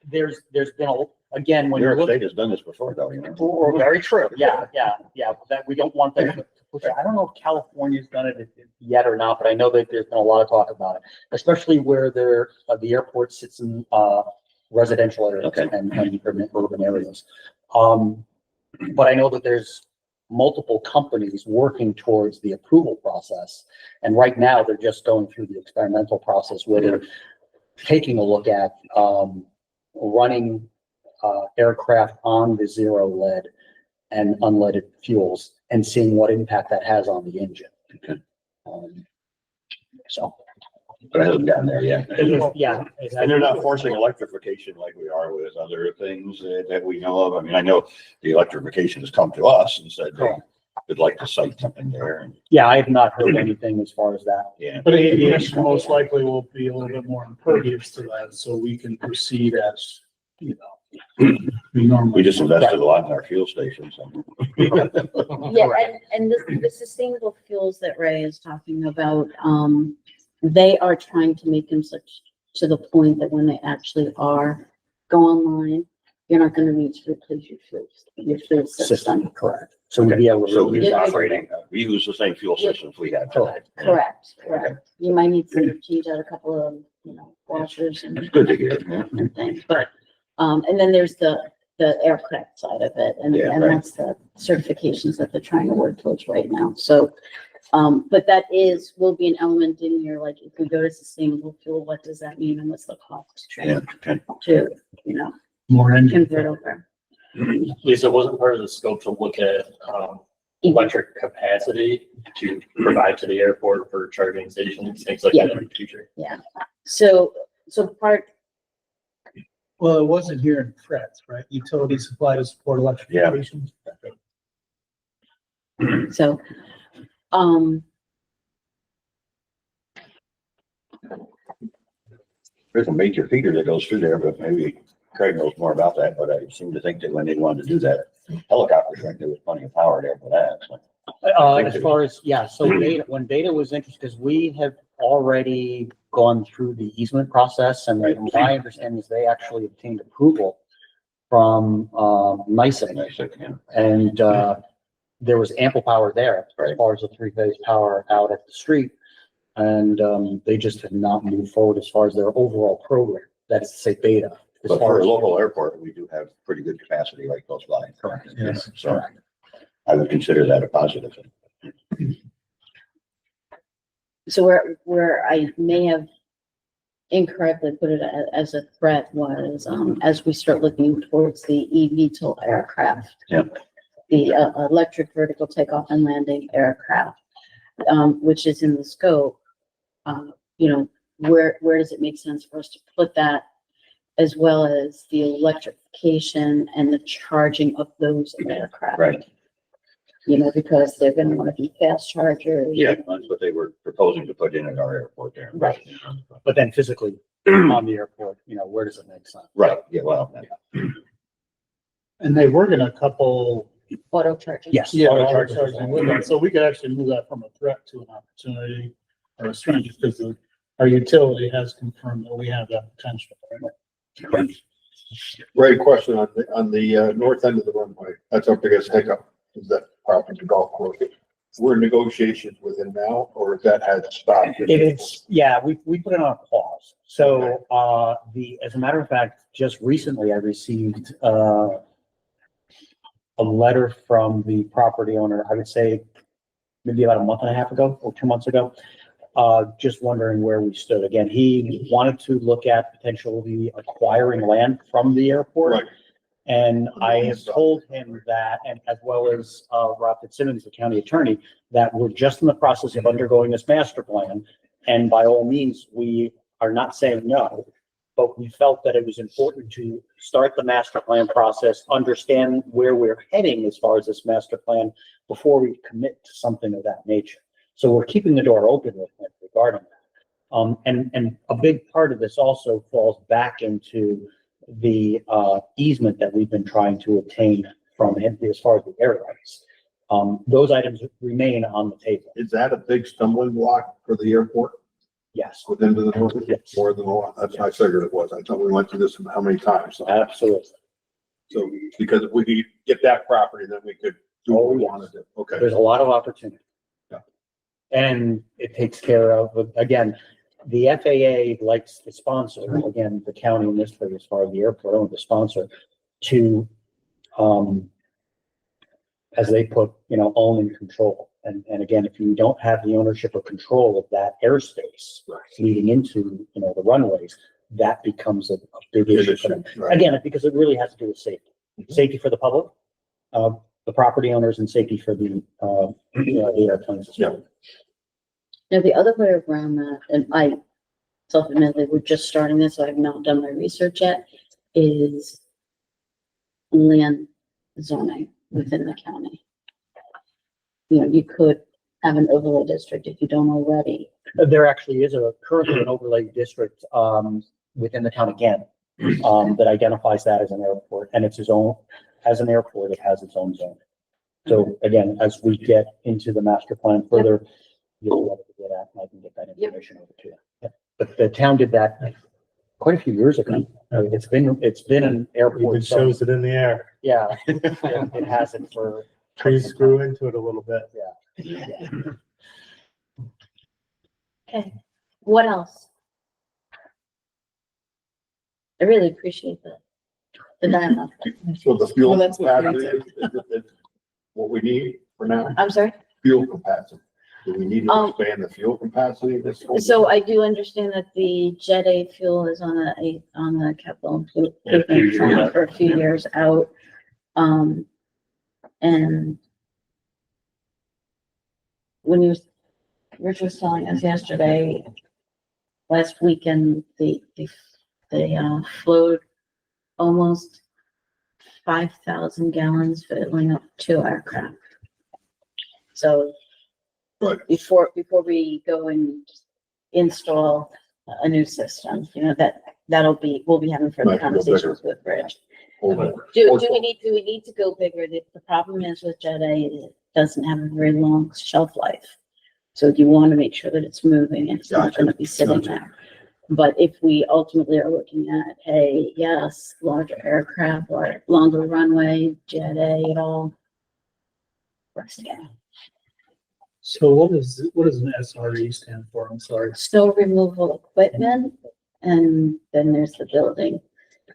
C: there's been, again, when
B: New
C: you're
B: York
C: looking.
B: State has done this before, though, you know.
C: Or very true. Yeah, that we don't want that. to push it. I don't know if California's done it yet or not, but I know that there's been a lot of talk about it, especially where the airport sits in, residential areas
B: Okay.
C: and urban areas. But I know that there's multiple companies working towards the approval process. And right now they're just going through the experimental process where they're taking a look at, running aircraft on the 0 lead and unleaded fuels and seeing what impact that has on the engine.
B: Okay.
C: So,
B: But it hasn't gotten there yet.
C: yeah.
B: And they're not forcing electrification like we are with other things that we know of. I mean, I know the electrification has come to us and said they would like to cite something there. And
C: Yeah, I have not heard anything as far as that.
B: yeah,
E: But aviation most likely will be a little bit more impervious to that, so we can proceed as, you know,
B: We just invested a lot in our fuel stations.
A: Yeah, and the sustainable fuels that Ray is talking about, they are trying to make them such to the point that when they actually are go online, you're not gonna need to replace your fuel system.
C: Correct. So we'd be able to.
B: So we're
A: Yeah.
B: operating, we use the same fuel systems we had.
C: Correct.
A: Correct. You might need to change out a couple of, washers
B: It's
A: and
B: good to hear. Yeah.
A: things, but, and then there's the aircraft side of it, and
B: Yeah,
A: and
B: right.
A: that's the certifications that they're trying to work towards right now, so. But that will be an element in here, like if we go to sustainable fuel, what does that mean and what's the cost
B: Yeah, okay.
A: to,
E: More engine.
A: convert over?
G: Lisa, wasn't part of the scope to look at, electric capacity to provide to the airport for charging stations, things like that in the future?
A: So part,
E: Well, it wasn't here in Fred's, right? Utility supply to support electrification.
A: so,
B: There's a major feeder that goes through there, but maybe Craig knows more about that, but I seem to think that when they wanted to do that, helicopters, right, there was plenty of power there for that. So.
C: As far as, so when Beta was interested, because we have already gone through the easement process, and
B: Right.
C: my understanding is they actually obtained approval from, NICEAG.
B: Nice, yeah.
C: And, there was ample power there as
B: Right.
C: far as the three-phase power out at the street. And, they just have not moved forward as far as their overall program. That is to say Beta. As
B: But
C: far
B: for a
C: as
B: local airport, we do have pretty good capacity right close by.
C: Correct.
E: Yes.
B: So I would consider that a positive.
A: so where I may have incorrectly put it as a threat was, as we start looking towards the eVTOL aircraft.
B: Yep.
A: The electric vertical takeoff and landing aircraft, which is in the scope, where does it make sense for us to put that? As well as the electrification and the charging of those aircraft.
B: Right.
A: Because they're gonna wanna be fast chargers.
B: Yeah, that's what they were proposing to put in at our airport there.
A: Right.
C: But then physically on the airport, where does it make sense?
B: Right, yeah, well,
E: And they were gonna couple.
A: Auto charging.
C: Yes.
E: Yeah,
C: auto
E: auto
C: chargers.
E: charging with it. So we could actually move that from a threat to an opportunity or a strength, because our utility has confirmed that we have that potential. Right?
F: Ray, question on the north end of the runway. That's our biggest hiccup, is that property golf course. We're in negotiations with him now, or that had stopped?
C: It is, we put it on a pause. So, as a matter of fact, just recently I received, a letter from the property owner, I would say maybe about a month and a half ago or 2 months ago. Just wondering where we stood. Again, he wanted to look at potentially acquiring land from the airport.
F: Right.
C: And I have told him that, and as well as, Rob Fitzsimmons, the county attorney, that we're just in the process of undergoing this master plan. And by all means, we are not saying no, but we felt that it was important to start the master plan process, understand where we're heading as far as this master plan before we commit to something of that nature. So we're keeping the door open with him regarding that. And a big part of this also falls back into the easement that we've been trying to obtain from him as far as the air rights. Those items remain on the table.
F: Is that a big stumbling block for the airport
C: Yes,
F: within the north?
C: Yes.
F: More than one. That's what I figured it was. I thought we went through this how many times.
C: absolutely.
F: So, because if we could get that property, then we could do what we
C: Oh, yes.
F: wanted to. Okay.
C: There's a lot of opportunity.
F: Yeah.
C: And it takes care of, again, the FAA likes the sponsor, again, the county in this case, as far as the airport owner, the sponsor, to, as they put, own and control. And again, if you don't have the ownership or control of that airspace leading into, the runways, that becomes a big issue for them.
F: Right.
C: Again, because it really has to do with safety.
F: Mhm.
C: Safety for the public, the property owners, and safety for the airplanes as well.
A: Now, the other way around that, and I self-admittedly, we're just starting this, so I have not done my research yet, is land zoning within the county. You could have an overlay district if you don't already.
C: There actually is currently an overlay district, within the town again. that identifies that as an airport, and it's its own, as an airport, it has its own zone. So again, as we get into the master plan further, you'll be able to get at, and I can get that information over to you. Yeah. But the town did that quite a few years ago. It's been an airport.
E: Even
C: zone.
E: shows it in the air.
C: Yeah, it hasn't for.
E: Trees grew into it a little bit.
A: Okay, what else? I really appreciate the dialogue.
F: So the fuel
H: Well, that's what
F: capacity is what we need for now,
A: I'm sorry.
F: fuel capacity. Do we need to
A: Um,
F: expand the fuel capacity of this? whole-
A: So I do understand that the Jet A fuel is on the capital improvement plan for a few years out. And when Rich was telling us yesterday, last weekend, they flowed almost 5,000 gallons filling up 2 aircraft. So
F: Right.
A: before we go and install a new system, we'll be having further
F: Might go
A: conversations with Rich.
F: Over.
A: Do we need to go bigger? The problem is with Jet A, it doesn't have a very long shelf life. So you want to make sure that it's moving and it's not
F: Gotcha.
A: going to be sitting there. But if we ultimately are looking at, hey, yes, larger aircraft or longer runway, Jet A, it all works together.
E: So what does an SRE stand for? I'm sorry.
A: Snow removal equipment, and then there's the building.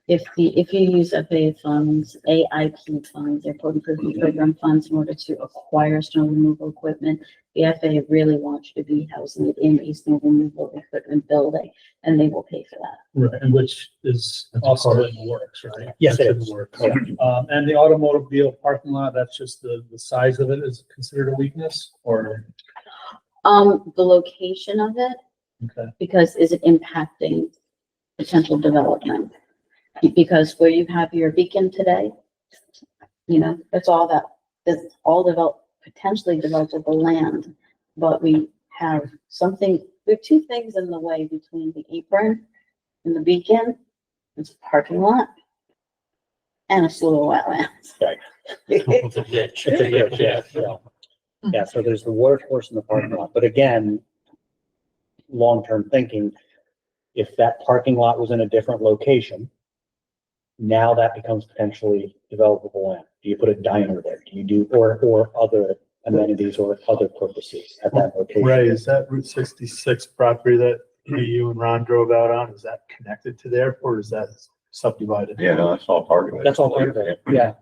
A: If you use FAA funds, AIP funds, Airport Improvement Program funds, in order to acquire snow removal equipment, the FAA really wants you to be housing it in a snow removal equipment building, and they will pay for that.
E: Right, and which is also in the works, right?
C: Yes, it
E: That's in
C: is.
E: the works. And the automobile parking lot, that's just the size of it is considered a weakness or?
A: The location of it,
E: Okay.
A: because is it impacting potential development? Because where you have your beacon today, that's all potentially developable land. But we have two things in the way between the apron and the beacon. It's a parking lot and a slew of wetlands.
G: It's a ditch.
C: Yeah, so there's the water course in the parking lot, but again, long-term thinking, if that parking lot was in a different location, now that becomes potentially developable land. Do you put a diner there? Do you do, or other amenities or other purposes at that location?
E: Ray, is that Route 66 property that you and Ron drove out on? Is that connected to the airport or is that subdivided?
B: Yeah, no, that's all part of it.
C: That's all part of it, yeah.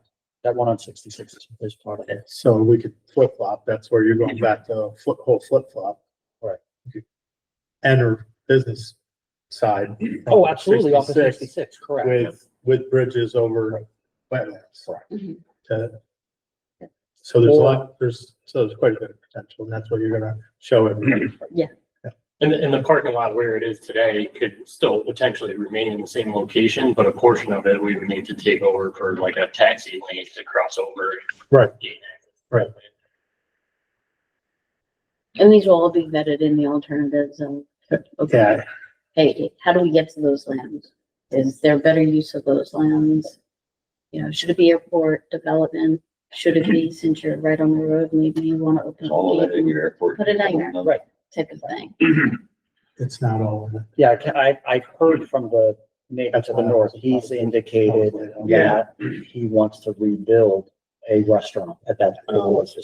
C: That one on 66 is part of it.
E: So we could flip flop. That's where you're going back to whole flip flop.
C: Right.
E: Enter business side.
C: Oh, absolutely, off of
E: 66
C: 66, correct.
E: With bridges over wetlands.
C: Correct.
A: Mhm.
E: So there's quite a bit of potential and that's what you're gonna show it.
G: And the parking lot where it is today could still potentially remain in the same location, but a portion of it we would need to take over for like a taxi lane to cross over.
E: Right.
G: Gate access.
E: Right.
A: And these will all be vetted in the alternatives and, okay,
E: Yeah,
A: hey, how do we get to those lands? Is there better use of those lands? Should it be airport development? Should it be, since you're right on the road, maybe you want to open
B: All of that in
A: a
B: your airport.
A: Put it in there.
C: Right.
A: type of thing.
E: it's not all of it.
C: Yeah, I heard from the neighbor to the north, he's indicated that he wants to rebuild a restaurant at that.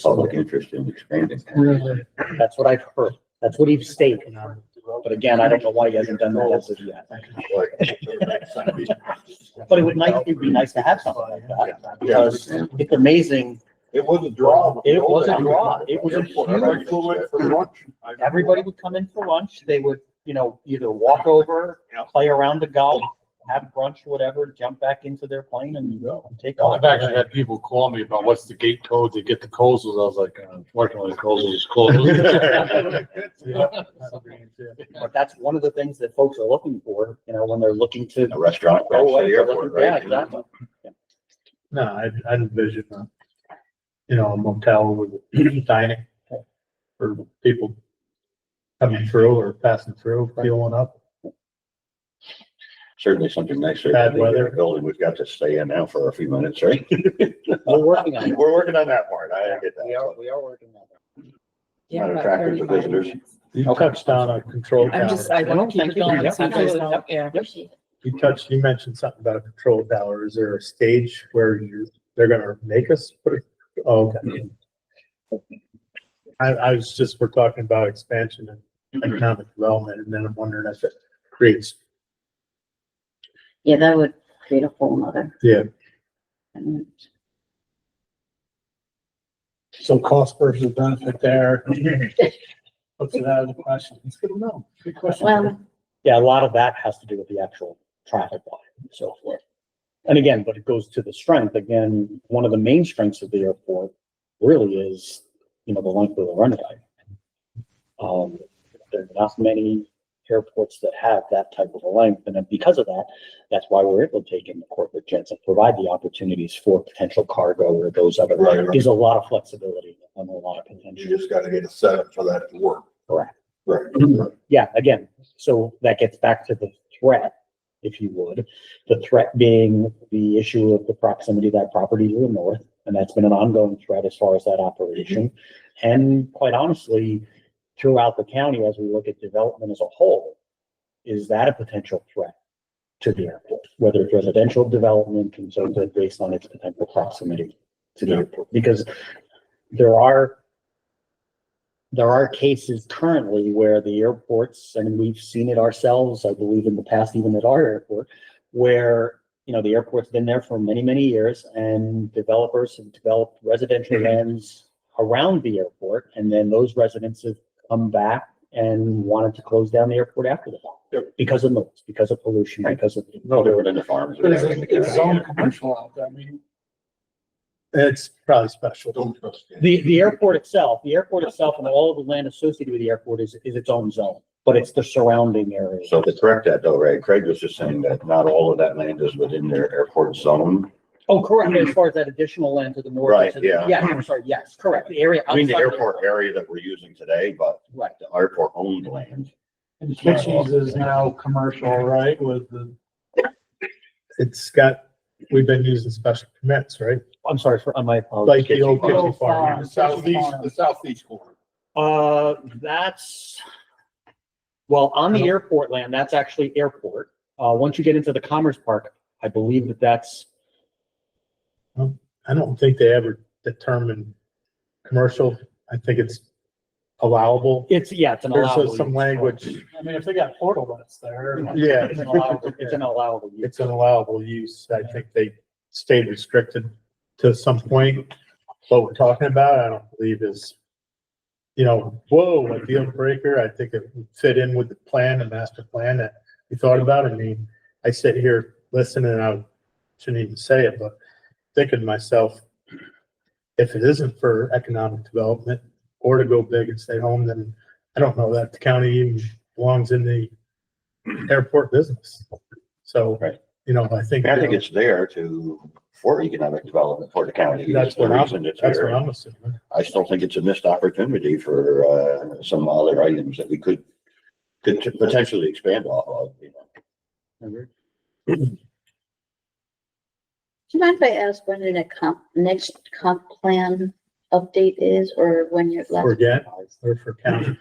B: Public interest in expanding.
C: That's what I've heard. That's what he's stated. But again, I don't know why he hasn't done that as of yet. But it'd be nice to have something like that, because it's amazing.
F: It was a draw.
C: It was a draw. It was a
F: Everybody
C: huge,
F: flew in for lunch.
C: everybody would come in for lunch. They would, either walk over, play around the golf, have brunch, whatever, jump back into their plane and take off.
D: I've actually had people call me about what's the gate code to get the Coles. I was like, unfortunately, Coles is closed.
C: But that's one of the things that folks are looking for, when they're looking to
B: A restaurant,
C: go
B: across
C: away.
B: the airport,
C: Yeah,
B: right?
C: exactly.
E: No, I envision, a motel with dining for people coming through or passing through, fueling up.
B: certainly something nicer.
E: Bad
B: than the
E: weather.
B: Building we've got to stay in now for a few minutes, right?
C: We're working on it.
B: We're working on that part. I get
C: We are
B: that.
C: working on it.
B: Not attractive to visitors.
E: You
C: Okay.
E: touched on a control
H: I'm just, I
C: Well,
H: want to keep
C: thank
H: it
C: you.
H: going.
C: Yeah,
H: See if there's
C: absolutely.
H: no- Yeah.
A: Appreciate it.
E: You mentioned something about a control tower. Is there a stage where they're gonna make us put it? Oh, okay. I was just, we're talking about expansion and economic development, and then I'm wondering if it creates,
A: Yeah, that would create a whole nother.
E: yeah,
A: And
E: so cost versus benefit there. Puts it out of the question. It's good to know. Good question.
A: Well,
C: Yeah, a lot of that has to do with the actual traffic volume and so forth. And again, but it goes to the strength. Again, one of the main strengths of the airport really is, the length of the runway. There are not many airports that have that type of a length. And then because of that, that's why we're able to take in the corporate jets and provide the opportunities for potential cargo or those other,
F: Right.
C: there's a lot of flexibility and a lot of
F: You
C: potential.
F: just gotta get a setup for that to work.
C: Correct.
F: Right.
C: Yeah, again, so that gets back to the threat, if you would. The threat being the issue of the proximity of that property to the north, and that's been an ongoing threat as far as that operation. And quite honestly, throughout the county, as we look at development as a whole, is that a potential threat to the airport? Whether it's residential development and so forth based on its potential proximity to the airport, because there are cases currently where the airports, and we've seen it ourselves, I believe in the past, even at our airport, where, the airport's been there for many, many years and developers have developed residential lands around the airport. And then those residents have come back and wanted to close down the airport after the fact because of noise, because of pollution, because of.
B: No different than the farms.
E: But it's zone commercial out there. I mean, it's probably special.
F: Don't trust it.
C: The airport itself and all of the land associated with the airport is its own zone, but it's the surrounding area.
B: So to correct that though, right, Craig was just saying that not all of that land is within their airport zone.
C: Oh, correct, as far as that additional land to the north.
B: Right,
C: to the-
B: yeah.
C: Yeah, I'm sorry, yes, correct, the area.
B: I mean, the
C: outside of
B: airport area that we're using today, but
C: Right.
B: the airport owned land.
E: And Kitchens is now commercial, right, with the. It's got, we've been using special permits, right?
C: I'm sorry for, on my
E: Like
C: apologies.
E: the old
F: Kitchen
E: Kitchen Farm.
F: The southeast corner.
C: That's, well, on the airport land, that's actually airport. Once you get into the Commerce Park, I believe that's,
E: I don't think they ever determined commercial. I think it's allowable.
C: it's an
E: There's
C: allowable.
E: some
C: use.
E: language. I mean, if they got portal that's there.
C: Yeah, it's an allowable, use.
E: It's an allowable use. I think they stayed restricted to some point. What we're talking about, I don't believe is, whoa, a deal breaker. I think it would fit in with the plan, the master plan that we thought about. I mean, I sit here listening and I shouldn't even say it, but thinking to myself, if it isn't for economic development or to go big and stay home, then I don't know that the county even belongs in the airport business. So,
B: Right.
E: I think.
B: I think it's there for economic development for the county.
E: That's
B: the
E: what
B: reason it's
E: That's what
B: there.
E: I'm assuming.
B: I still think it's a missed opportunity for, some other items that we could potentially expand off of.
A: do you mind if I ask when the next comp plan update is, or when you're left?
E: For Ghent or for county?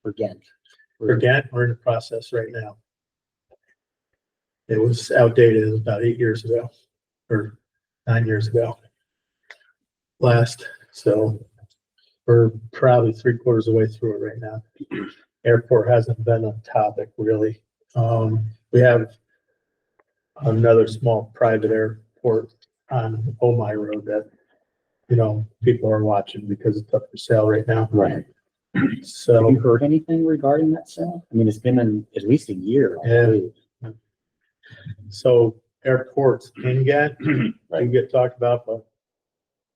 C: For Ghent.
E: For Ghent, we're in the process right now. It was outdated about 8 years ago or 9 years ago. Last, so we're probably 3/4 of the way through it right now. Airport hasn't been a topic really. We have another small private airport on Omai Road that, people are watching because it's up for sale right now.
C: Right. Have
E: So.
C: you heard anything regarding that sale? I mean, it's been at least a year. I
E: Yeah.
C: believe.
E: So airports in Ghent,
B: Right.
E: get talked about, but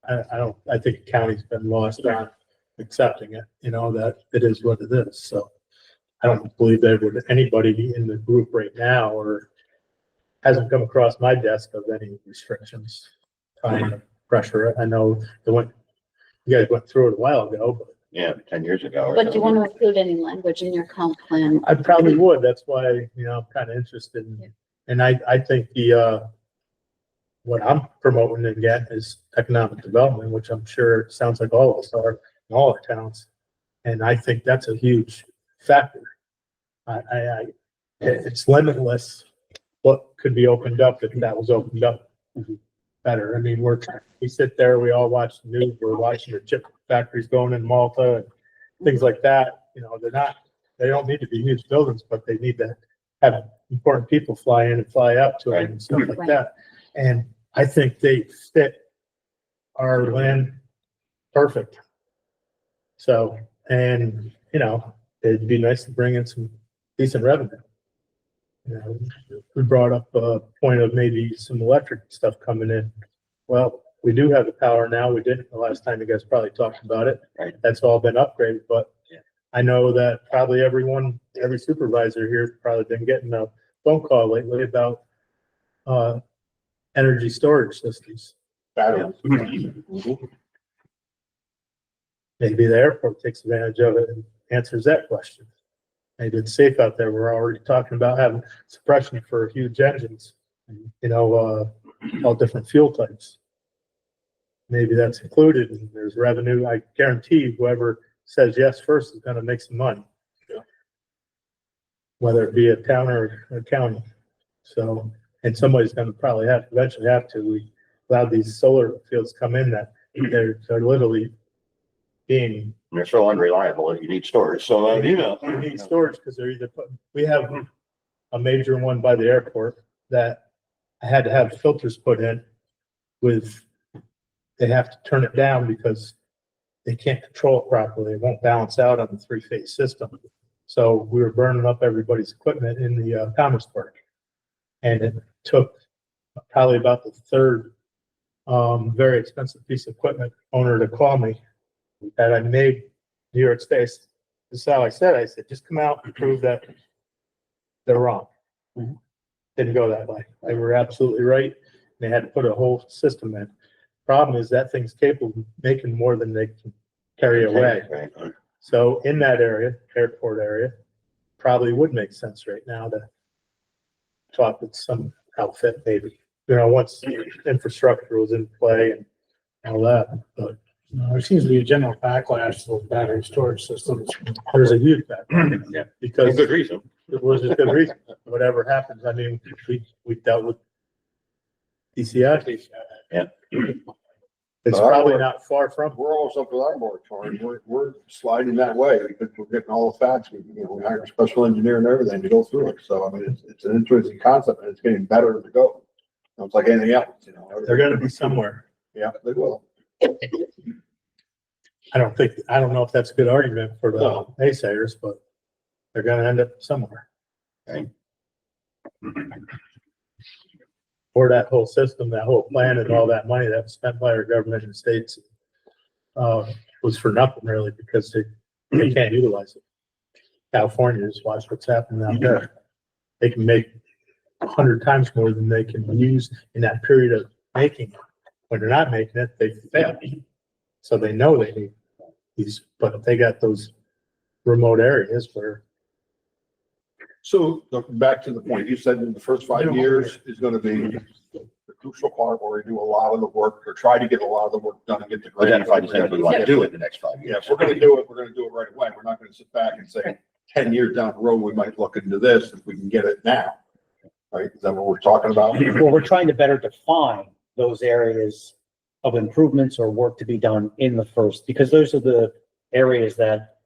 E: I think the county's been lost on accepting it, that it is what it is. So I don't believe there would anybody in the group right now or hasn't come across my desk of any restrictions trying to pressure it. I know you guys went through it a while ago, but
B: Yeah, 10 years ago. or
A: But do you
B: something.
A: want to include any language in your comp plan?
E: I probably would. That's why, I'm kind of interested in
H: And I think what I'm promoting again is economic development, which I'm sure it sounds like all of us are in all our towns. And I think that's a huge factor. It's limitless what could be opened up if that was opened up better. I mean, we sit there, we all watch the news, we're watching the chip factories going in Malta and things like that. You know, they don't need to be huge buildings, but they need to have important people fly in and fly out to it and stuff like that. And I think they fit our land perfect. So, and, you know, it'd be nice to bring in some decent revenue. You know, we brought up a point of maybe some electric stuff coming in. Well, we do have the power now. We didn't the last time you guys probably talked about it.
B: Right.
H: That's all been upgraded, but
B: Yeah.
H: I know that probably every supervisor here has probably been getting a phone call lately about energy storage systems.
F: Batteries.
H: Maybe the airport takes advantage of it and answers that question. Maybe it's safe out there. We're already talking about having suppression for huge engines, you know, all different fuel types. Maybe that's included and there's revenue. I guarantee whoever says yes first is gonna make some money.
F: Yeah.
H: Whether it be a town or a county. So, and somebody's gonna probably eventually have to. We allowed these solar fields come in that they're literally being,
B: They're so unreliable that you need storage. So, you know.
H: you need storage because they're either we have a major one by the airport that I had to have filters put in with, they have to turn it down because they can't control it properly. It won't balance out on the three-phase system. So we were burning up everybody's equipment in the Commerce Park. And it took probably about the third very expensive piece of equipment owner to call me that I made New York State. This is how I said, just come out and prove that they're wrong. Didn't go that way. They were absolutely right. They had to put a whole system in. Problem is that thing's capable of making more than they can carry away.
B: Right.
H: So in that area, airport area, probably would make sense right now to talk with some outfit maybe, you know, once infrastructure was in play and all that, but
E: There seems to be a general backlash to those battery storage systems.
H: there's a huge backlash.
B: Yeah. For
H: Because
B: good reason.
H: it was a good reason, whatever happens, I mean, we dealt with DCI.
B: Yeah.
H: It's probably not far from,
F: We're almost up with our moratorium. We're sliding that way because we're getting all the facts. We hired a special engineer and everything to go through it. So, I mean, it's an interesting concept and it's getting better to go. It's like anything else, you know.
H: they're gonna be somewhere.
F: Yeah, they will.
H: I don't know if that's a good argument for the
F: No.
H: naysayers, but they're gonna end up somewhere.
B: Right.
H: Or that whole system, that whole plan and all that money that was spent by our government in the states was for nothing really because they can't utilize it. California, just watch what's happening out there. They can make 100 times more than they can use in that period of making it. When they're not making it, they fail. So they know they need these, but they got those remote areas where
F: So back to the point, you said in the first 5 years is gonna be the crucial part where we do a lot of the work or try to get a lot of the work done and get the. grant.
B: Identify the things we want to do in the next 5
F: Yeah,
B: years.
F: if we're gonna do it, we're gonna do it right away. We're not gonna sit back and say, 10 years down the road, we might look into this if we can get it now. Right? Is that what we're talking about?
C: Well, we're trying to better define those areas of improvements or work to be done in the first, because those are the areas that,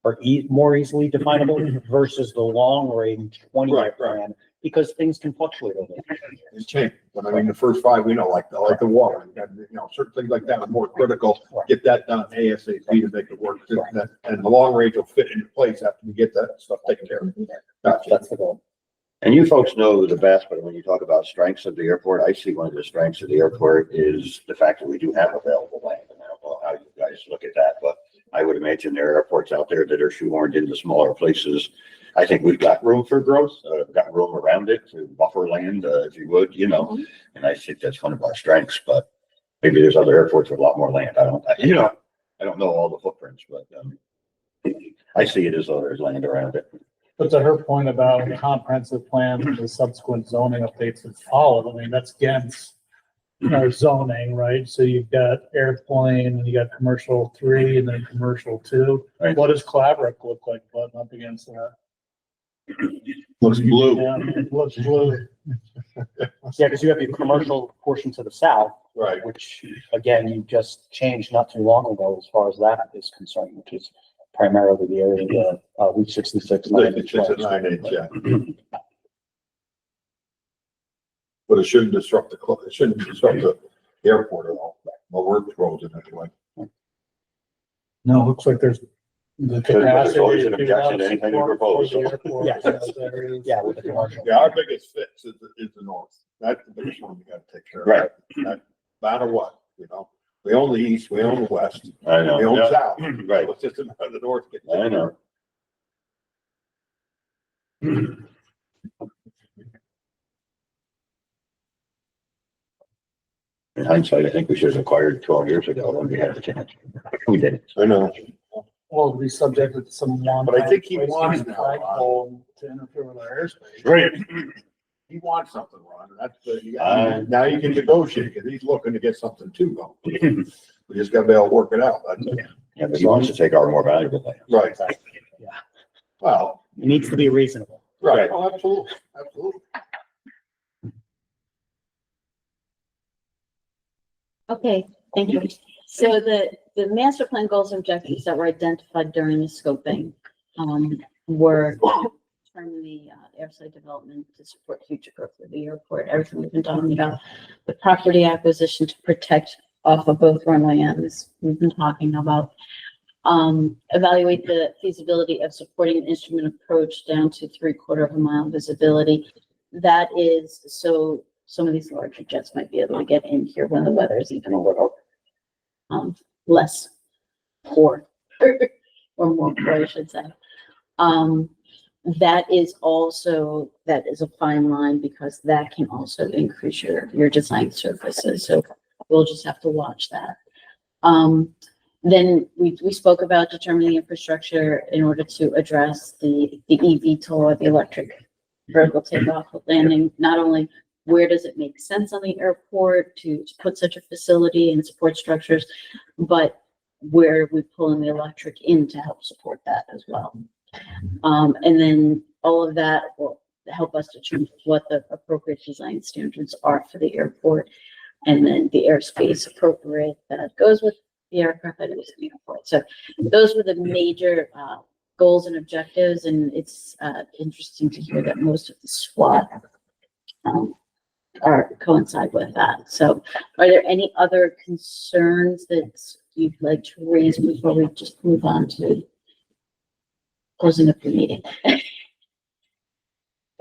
C: are more easily definable versus the long range 20-year
F: Right, right.
C: plan, because things can fluctuate over there.
F: It's changed. But I mean, the first 5, we know, like the water, you know, certain things like that are more critical. Get that done ASAP to make it work. And the long range will fit into place after we get that stuff taken care of. Gotcha.
C: That's the goal.
B: And you folks know the best, but when you talk about strengths of the airport, I see one of the strengths of the airport is the fact that we do have available land. And I don't know how you guys look at that, but I would imagine there are airports out there that are shoehorned into smaller places. I think we've got room for growth, got room around it to buffer land, if you would, you know, and I think that's one of our strengths, but maybe there's other airports with a lot more land. I don't know all the footprints, but, I see it as though there's land around it.
E: But to her point about the comprehensive plan and the subsequent zoning updates that followed, I mean, that's against our zoning, right? So you've got airplane, and you got commercial 3, and then commercial 2.
B: Right.
E: What does Claverick look like button up against that?
F: Looks blue.
E: Yeah, it looks blue.
C: Yeah, because you have your commercial portion to the south,
F: Right.
C: which again, you just changed not too long ago as far as that is concerned, which is primarily the area of Route 66.
F: 66 and 9H, yeah. But it shouldn't disrupt the airport at all. My work roads in that way.
E: No, it looks like there's the
B: There's always
E: capacity.
B: an objection to anything you propose, so.
C: Yes. Yeah, with the commercial.
F: Yeah, our biggest fix is the north. That's the biggest one we gotta take care of.
B: Right.
F: No matter what, you know, we own the east, we own the west,
B: I know.
F: we own
B: Yeah.
F: south.
B: Right.
F: It's just about the north. gets
B: I know. In hindsight, I think we should have acquired 12 years ago when we had the chance. We didn't.
F: I know.
E: Well, to be subjected to some one.
F: But I think he wants now,
E: flagpole to interfere with our airspace.
B: Right.
F: He wants something, Ron. That's the, now you can negotiate, because he's looking to get something too, going. We just gotta be able to work it out. That's it.
B: Yeah, but he wants to take our more valuable land.
F: Right.
C: Yeah,
F: Well,
C: it needs to be reasonable.
F: right. Oh, absolutely, absolutely.
A: Okay, thank you. So the master plan goals and objectives that were identified during the scoping, were determine the airside development to support future growth of the airport, everything we've been talking about. The property acquisition to protect off of both runway ends, we've been talking about. Evaluate the feasibility of supporting an instrument approach down to 3/4 of a mile visibility. That is, so some of these larger jets might be able to get in here when the weather is even a little less poor or more poor, I should say. That is a fine line, because that can also increase your design surfaces. So we'll just have to watch that. Then we spoke about determining the infrastructure in order to address the eVTOL, the electric vertical takeoff and landing. Not only where does it make sense on the airport to put such a facility and support structures, but where we pull in the electric in to help support that as well. And then all of that will help us determine what the appropriate design standards are for the airport, and then the airspace appropriate that goes with the aircraft that is in the airport. So those were the major goals and objectives, and it's interesting to hear that most of the SWAT coincide with that. So are there any other concerns that you'd like to raise before we just move on to closing up the meeting?
B: I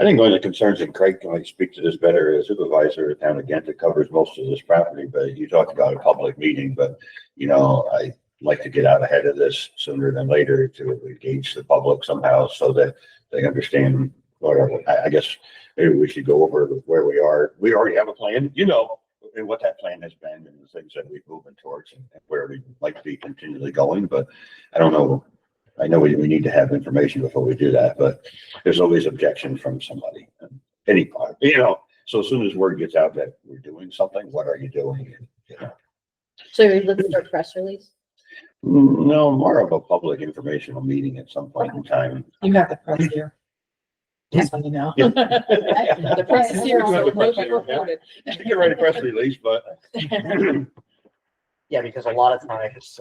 B: think one of the concerns, and Craig can speak to this better as supervisor of town again, that covers most of this property, but you talked about a public meeting, but I like to get out ahead of this sooner than later to engage the public somehow so that they understand whatever. I guess maybe we should go over where we are. We already have a plan, and what that plan has been and the things that we're moving towards and where we'd like to be continually going, but I don't know. I know we need to have information before we do that, but there's always objection from somebody, any part, so as soon as word gets out that we're doing something, what are you doing?
A: So you're looking for a press release?
B: No, more of a public informational meeting at some point in time.
I: You got the press here. Just let me know.
B: Yeah.
I: The press is here, so no people voted.
B: You can write a press release, but
C: Yeah, because a lot of times,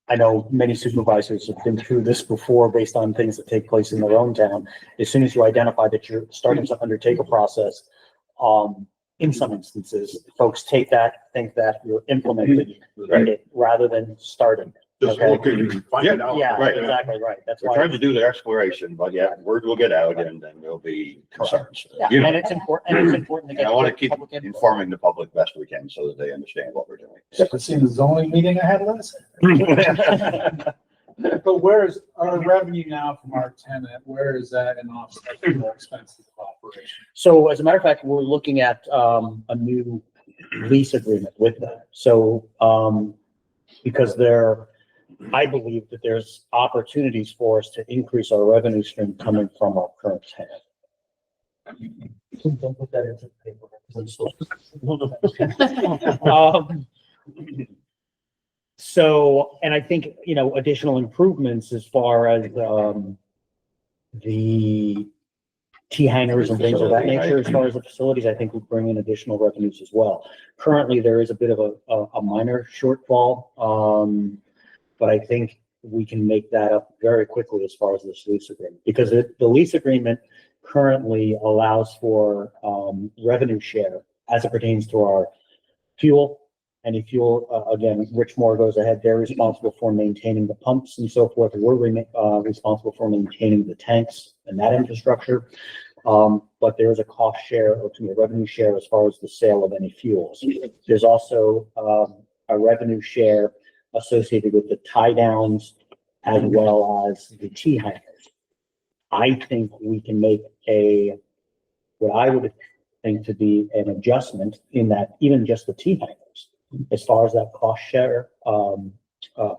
C: I know many supervisors have been through this before based on things that take place in their own town. As soon as you identify that you're starting to undertake a process, in some instances, folks take that, think that you're implementing it rather than starting.
F: Just
C: Okay.
F: looking and finding out.
C: Yeah,
B: right.
C: exactly right. That's
B: we're
C: why.
B: trying to do the exploration, but yeah, word will get out and then there'll be concerns.
C: Yeah, and it's important, to
B: And
C: get.
B: I want to keep
C: public input.
B: informing the public best we can so that they understand what we're doing.
E: Should seen the zoning meeting I had last. But where is our revenue now from our tenant? Where is that in offset to the expenses of operation?
C: So as a matter of fact, we're looking at, a new lease agreement with them. So, because I believe that there's opportunities for us to increase our revenue stream coming from our current tenant. Don't put that into the paper. So, and I think, you know, additional improvements as far as, the T hangers and things of that nature, as far as the facilities, I think would bring in additional revenues as well. Currently, there is a bit of a minor shortfall, but I think we can make that up very quickly as far as this lease agreement, because the lease agreement currently allows for, revenue share as it pertains to our fuel. Any fuel, again, Richmore goes ahead, they're responsible for maintaining the pumps and so forth. We're responsible for maintaining the tanks and that infrastructure. But there is a cost share, or a revenue share as far as the sale of any fuels. There's also, a revenue share associated with the tie downs as well as the T hangers. I think we can make what I would think to be an adjustment in that even just the T hangers, as far as that cost share,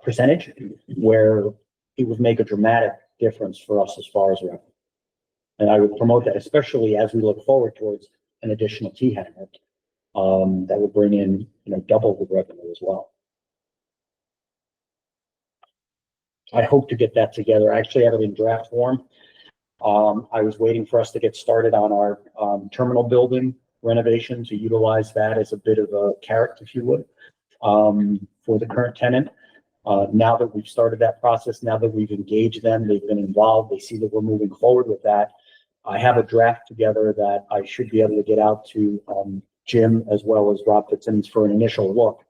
C: percentage, where it would make a dramatic difference for us as far as revenue. And I would promote that, especially as we look forward towards an additional T hanger, that would bring in, you know, double the revenue as well. I hope to get that together. I actually have it in draft form. I was waiting for us to get started on our, terminal building renovation to utilize that as a bit of a carrot, if you would, for the current tenant. Now that we've started that process, now that we've engaged them, they've been involved, they see that we're moving forward with that. I have a draft together that I should be able to get out to, Jim as well as Rob Fitzsimmons for an initial look.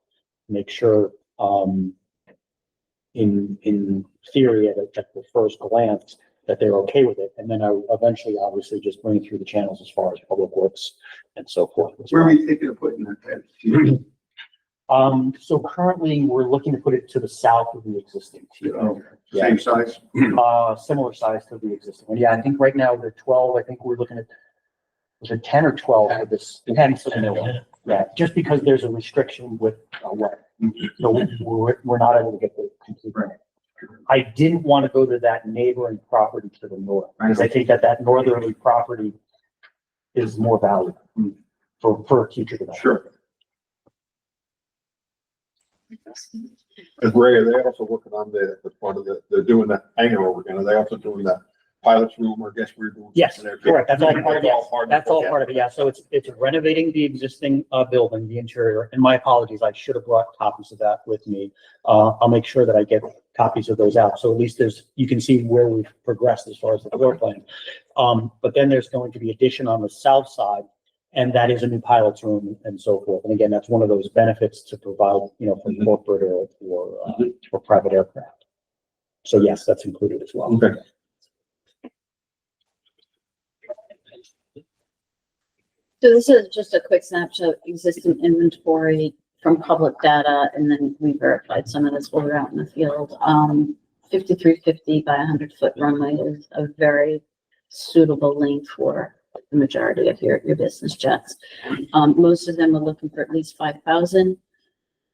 C: Make sure, in theory, at the first glance, that they're okay with it. And then I will eventually, obviously, just bring it through the channels as far as Public Works and so forth. as
F: Where are
C: well.
F: we thinking of putting that?
C: So currently, we're looking to put it to the south of the existing tier. Yeah.
F: Same size?
C: Similar size to the existing one. Yeah, I think right now they're 12. I think we're looking at, was it 10 or 12 for this? 10 for the new one. Yeah, just because there's a restriction with, what, so we're not able to get the complete.
F: Right.
C: I didn't want to go to that neighboring property to the north, because I think that northerly property is more valuable for future development.
F: Sure. Because Ray, are they also working on the part of they're doing the hangar over again? Are they also doing the pilot's room or guest room?
C: Yes,
F: something there too?
C: correct. That's all part of it.
F: That's all part of it.
C: That's all part of it. Yeah. So it's renovating the existing building, the interior. And my apologies, I should have brought copies of that with me. I'll make sure that I get copies of those out. So at least you can see where we've progressed as far as the floor plan. But then there's going to be addition on the south side, and that is a new pilot's room and so forth. And again, that's one of those benefits to provide, you know, for corporate or for private aircraft. So yes, that's included as well.
F: Okay.
A: So this is just a quick snapshot of existing inventory from public data, and then we verified some of this while we're out in the field. 5350 by 100-foot runway is a very suitable length for the majority of your business jets. Most of them are looking for at least 5,000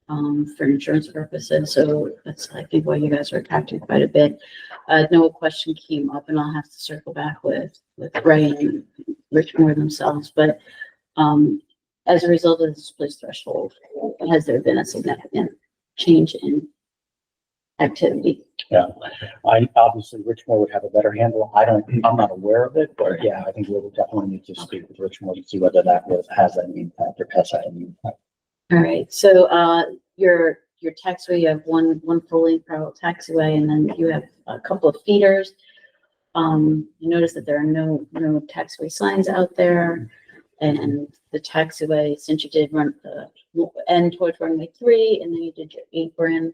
A: for insurance purposes. So that's, I think, why you guys are attracted quite a bit. No question came up, and I'll have to circle back with Ray and Richmore themselves, but as a result of the split threshold, has there been a significant change in activity?
C: Yeah, I obviously Richmore would have a better handle. I'm not aware of it, but yeah, I think we would definitely need to speak with Richmore to see whether that has any impact or has had any impact.
A: All right, so your taxiway, you have one full-length parallel taxiway, and then you have a couple of feeders. You notice that there are no taxiway signs out there, and the taxiway, since you did run end towards runway 3, and then you did your apron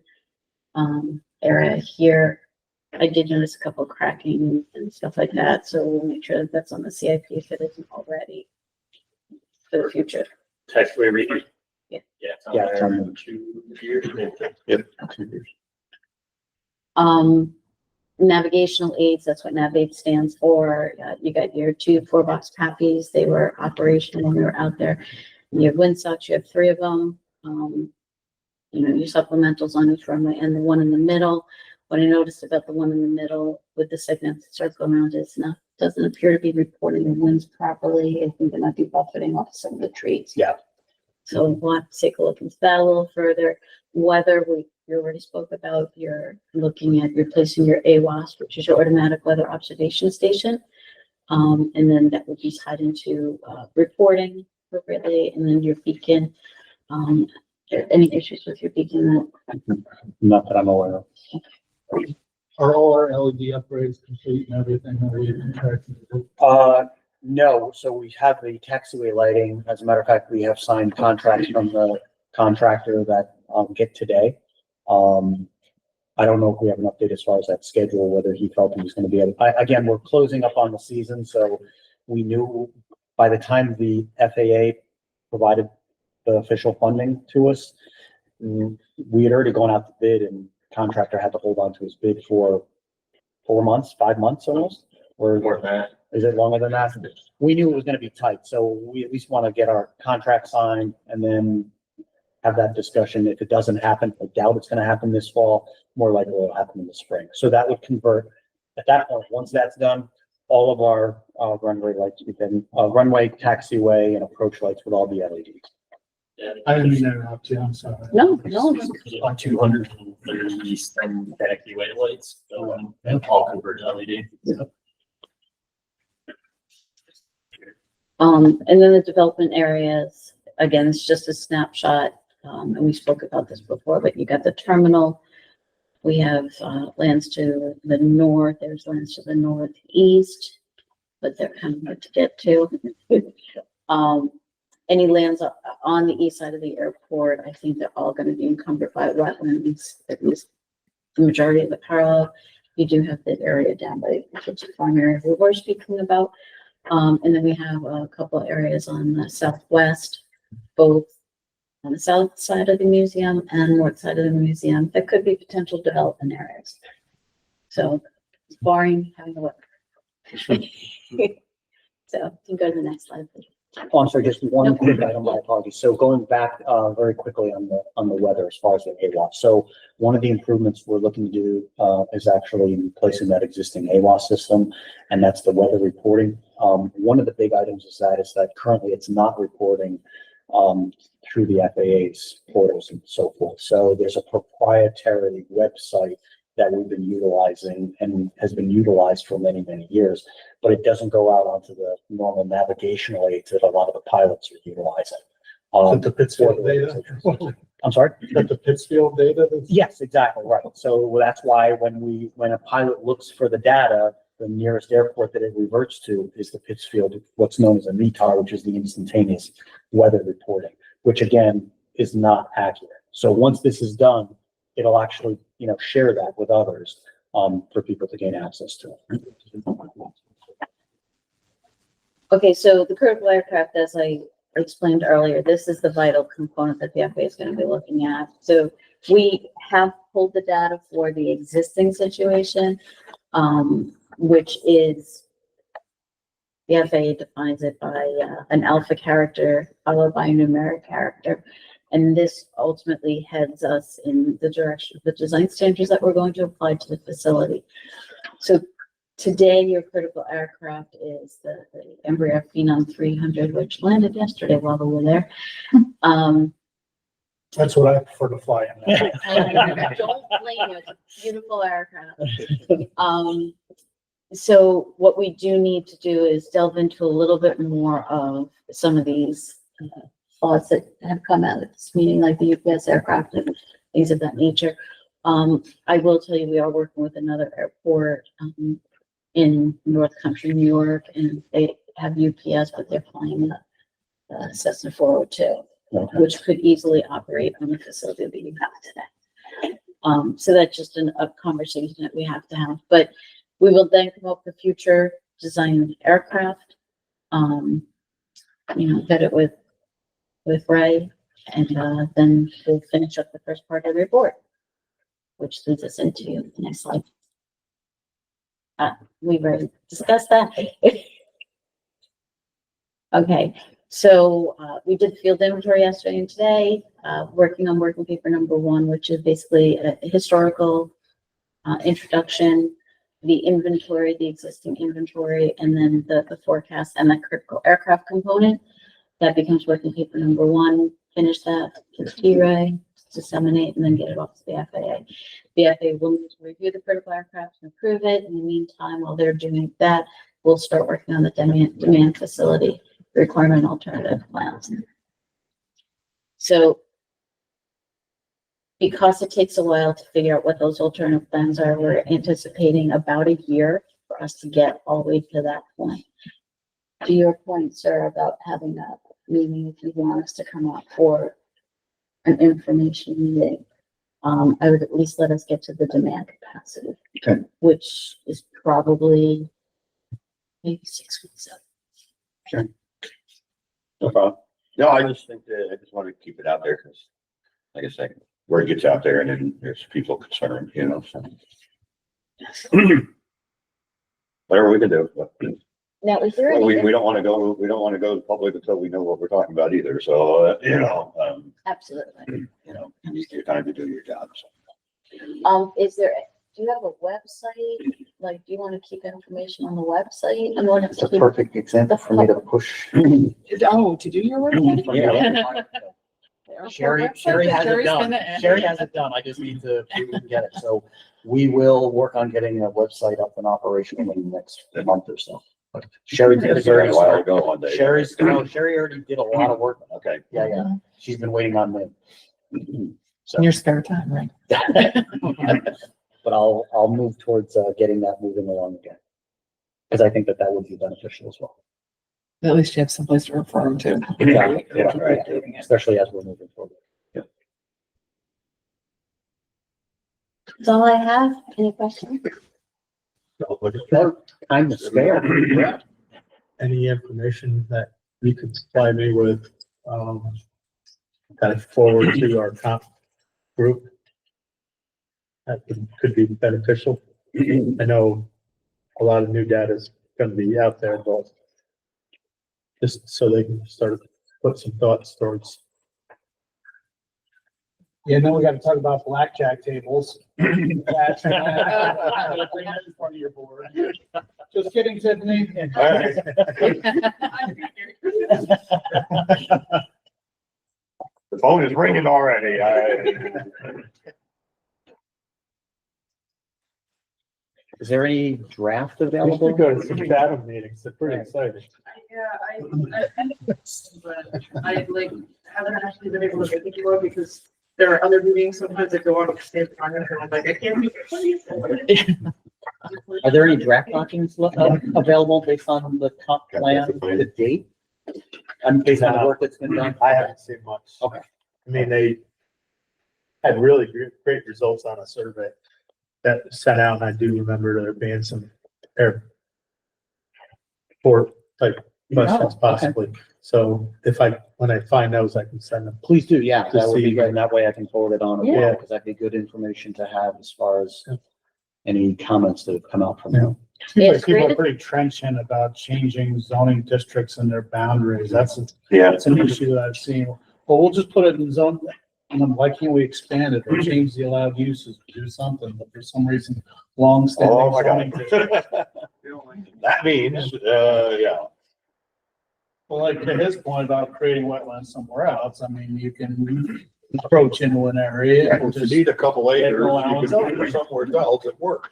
A: area here, I did notice a couple of cracking and stuff like that. So we'll make sure that that's on the CIP if it isn't already for the future.
G: Taxiway reading.
A: Yeah.
G: Yeah.
C: Yeah, it's on there.
G: 2 years.
C: Yep. 2 years.
A: Navigational aids, that's what NavAid stands for. You got your 2 4-box PAPIs. They were operational when we were out there. You have windsocks, you have 3 of them. your supplementals on each runway and the one in the middle. What I noticed about the one in the middle with the segment circle around it is not, doesn't appear to be reporting the winds properly. I think they might be buffeting off some of the trees.
C: Yeah.
A: So we'll have to take a look into that a little further. Weather, you already spoke about, you're looking at replacing your AWAS, which is your automatic weather observation station. And then that would be tied into, reporting appropriately, and then your beacon. Any issues with your beacon?
C: Not that I'm aware of.
E: Are all our LED upgrades complete and everything that we contracted to do?
C: No, so we have the taxiway lighting. As a matter of fact, we have signed contracts from the contractor that, get today. I don't know if we have an update as far as that schedule, whether he felt he was gonna be able, again, we're closing up on the season, so we knew by the time the FAA provided the official funding to us, we had already gone out to bid and contractor had to hold on to his bid for 4 months, 5 months almost, or
G: More than that.
C: is it longer than that? We knew it was gonna be tight, so we at least wanna get our contract signed and then have that discussion. If it doesn't happen, I doubt it's gonna happen this fall, more likely it'll happen in the spring. So that would convert, at that point, once that's done, all of our runway lights, runway, taxiway, and approach lights would all be LEDs.
E: I didn't mean to interrupt you, I'm sorry.
A: No.
G: On 237 taxiway lights, so all converted to LED.
A: And then the development areas, again, it's just a snapshot. And we spoke about this before, but you got the terminal. We have, lands to the north, there's lands to the northeast, but they're kind of hard to get to. Any lands on the east side of the airport, I think they're all gonna be encumbered by wetlands, at least the majority of the parallel. You do have the area down by the farm area we were speaking about. And then we have a couple of areas on the southwest, both on the south side of the museum and north side of the museum, that could be potential development areas. So barring having a look. So you can go to the next slide, please.
C: Oh, I'm sorry, just one quick item, my apologies. So going back, very quickly on the weather as far as the AWAS. So one of the improvements we're looking to do, is actually replacing that existing AWAS system, and that's the weather reporting. One of the big items is that currently it's not reporting, through the FAA's portals and so forth. So there's a proprietary website that we've been utilizing and has been utilized for many, many years, but it doesn't go out onto the normal navigational aids that a lot of the pilots are utilizing.
E: Is it the Pittsfield data?
C: I'm sorry?
E: Is that the Pittsfield data?
C: Yes, exactly, right. So that's why when a pilot looks for the data, the nearest airport that it reverts to is the Pittsfield, what's known as a METAR, which is the instantaneous weather reporting, which again is not accurate. So once this is done, it'll actually, share that with others, for people to gain access to.
A: Okay, so the critical aircraft, as I explained earlier, this is the vital component that the FAA is going to be looking at. So we have pulled the data for the existing situation, which is, the FAA defines it by an alpha character followed by a numeric character. And this ultimately heads us in the direction of the design standards that we're going to apply to the facility. So today, your critical aircraft is the Embraer Phenom 300, which landed yesterday while we were there.
E: That's what I prefer to fly in.
A: Don't blame you, it's a beautiful aircraft. So what we do need to do is delve into a little bit more of some of these thoughts that have come out of this meeting, like the UPS aircraft and things of that nature. I will tell you, we are working with another airport in North Country, New York, and they have UPS, but they're flying a Cessna 402, which could easily operate on the facility that you have today. So that's just a conversation that we have to have, but we will then come up with future design aircraft, vet it with Ray, and then we'll finish up the first part of the report, which leads us into the next slide. We've already discussed that. Okay, So, we did field inventory yesterday and today, working on working paper number 1, which is basically a historical, introduction, the inventory, the existing inventory, and then the forecast and the critical aircraft component. That becomes working paper number 1, finish that, get to T-Ray, disseminate, and then get it off to the FAA. The FAA will need to review the critical aircraft and approve it. In the meantime, while they're doing that, we'll start working on the demand facility requirement alternative plans. So because it takes a while to figure out what those alternative plans are, we're anticipating about a year for us to get all the way to that point. To your point, sir, about having a meeting, if you want us to come up for an information meeting, I would at least let us get to the demand capacity.
B: Okay.
A: Which is probably maybe 6 weeks out.
B: No problem. No, I just think that, I just want to keep it out there because, like I said, word gets out there and then there's people concerned, you know, so. Whatever we can do, but
A: Now, is there any?
B: we don't want to go to the public until we know what we're talking about either, so,
A: Absolutely.
B: you know, you need your time to do your job, so.
A: Is there, do you have a website? Like, do you want to keep information on the website? I want
C: It's
A: to
C: a
A: keep.
C: perfect example for me to push.
I: Oh, to do your work?
C: Yeah. Sherry has it done.
I: gonna-
C: Sherry has it done. I just need to prove we can get it. So we will work on getting a website up and operational in the next month or so. But Sherry did a
B: Very
C: very
B: a while ago one day.
C: Sherry already did a lot of work.
B: Okay.
C: Yeah. She's been waiting on me.
I: In your spare time, right?
C: But I'll move towards getting that moving along again. Because I think that would be beneficial as well.
I: At least you have someplace to refer them to.
C: Exactly. Yeah, right. Especially as we're moving forward.
A: That's all I have. Any questions?
C: Time to spare.
H: Any information that you could supply me with, kind of forward to our comp group? That could be beneficial. I know a lot of new data is gonna be out there, but just so they can start to put some thoughts towards.
E: Yeah, then we gotta talk about blackjack tables. That's- Bring that in front of your board. Just kidding, Tiffany.
B: All right. The phone is ringing already.
C: Is there any draft
H: We
C: available?
H: should go to some data meetings. They're pretty exciting.
I: Yeah, I like haven't actually been able to get to more because there are other meetings sometimes that go on at the same time and I'm like, I can't do it.
C: Are there any draft documents available based on the comp plan to date? And based on the work that's been done?
H: I haven't seen much.
C: Okay.
H: I mean, they had really great results on a survey that was sent out, and I do remember there being some airport type questions
C: okay.
H: possibly. So when I find those, I can send them.
C: Please do, yeah,
H: To
C: that would be
H: see-
C: good, and that way I can forward it on as well,
H: Yeah.
C: because that'd be good information to have as far as any comments that have come out from
H: Yeah.
C: them.
E: Seems like
A: It's
E: people are
A: great.
E: pretty trenchant about changing zoning districts and their boundaries. That's
B: Yeah.
E: an issue that I've seen. Well, we'll just put it in zone, and then why can't we expand it or change the allowed uses, do something, but for some reason,
B: Oh,
E: long-standing
B: my
E: zoning
B: God.
E: districts.
B: That means, yeah.
E: Well, like to his point about creating wetlands somewhere else, I mean, you can approach into an area and
F: If you
E: just,
F: need a couple acres, you
E: allowance.
F: can put somewhere else that works.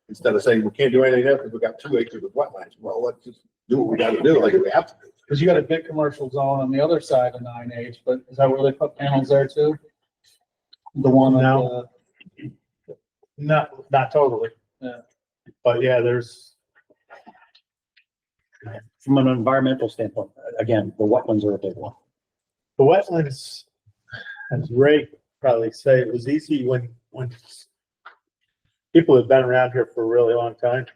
F: Instead of saying we can't do anything else because we got 2 acres of wetlands. Well, let's just do what we gotta do, like we have to do.
E: because you got a big commercial zone on the other side of 9H, but is that where they put panels there too? The one,
H: No. Not totally.
E: Yeah.
H: But yeah, there's,
C: From an environmental standpoint, again, the wetlands are a big one.
H: the wetlands, as Ray probably say, it was easy when people have been around here for a really long time,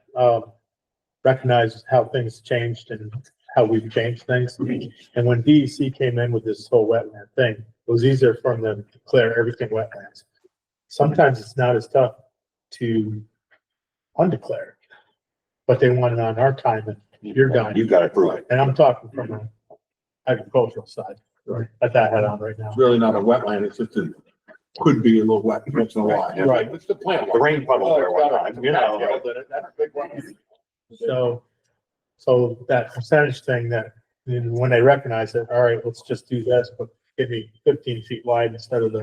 H: recognize how things changed and how we've changed things. And when DEC came in with this whole wetland thing, it was easier for them to declare everything wetlands. Sometimes it's not as tough to undeclare, but they want it on our time and you're done.
B: You've got to prove it.
H: And I'm talking from agricultural side.
F: Right.
H: At that head on right now.
F: It's really not a wetland, it's just a, could be a little wet once in a while.
H: Right.
F: It's the plant.
B: The rain puddle there one time, you know.
F: That's a big one.
H: So that percentage thing that, when they recognize it, all right, let's just do this, but give me 15 feet wide instead of the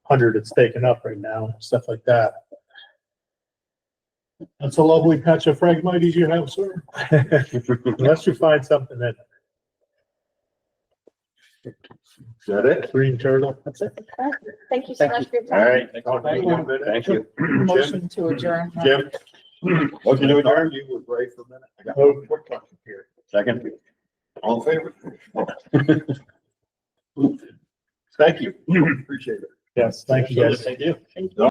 H: 100 it's taken up right now, stuff like that.
E: That's a lovely patch of Phragmites you have, sir.
H: Unless you find something that
F: Is that it?
H: green turtle.
A: That's it. Thank you so much for your
B: All
A: time.
B: right. Thank you.
I: Motion to adjourn.
B: Jim? Motion to adjourn?
F: You were brave for a minute. I got one quick question here.
B: Second?
F: All in favor? Thank you. Appreciate it.
H: Yes, thank you guys.
B: Thank you.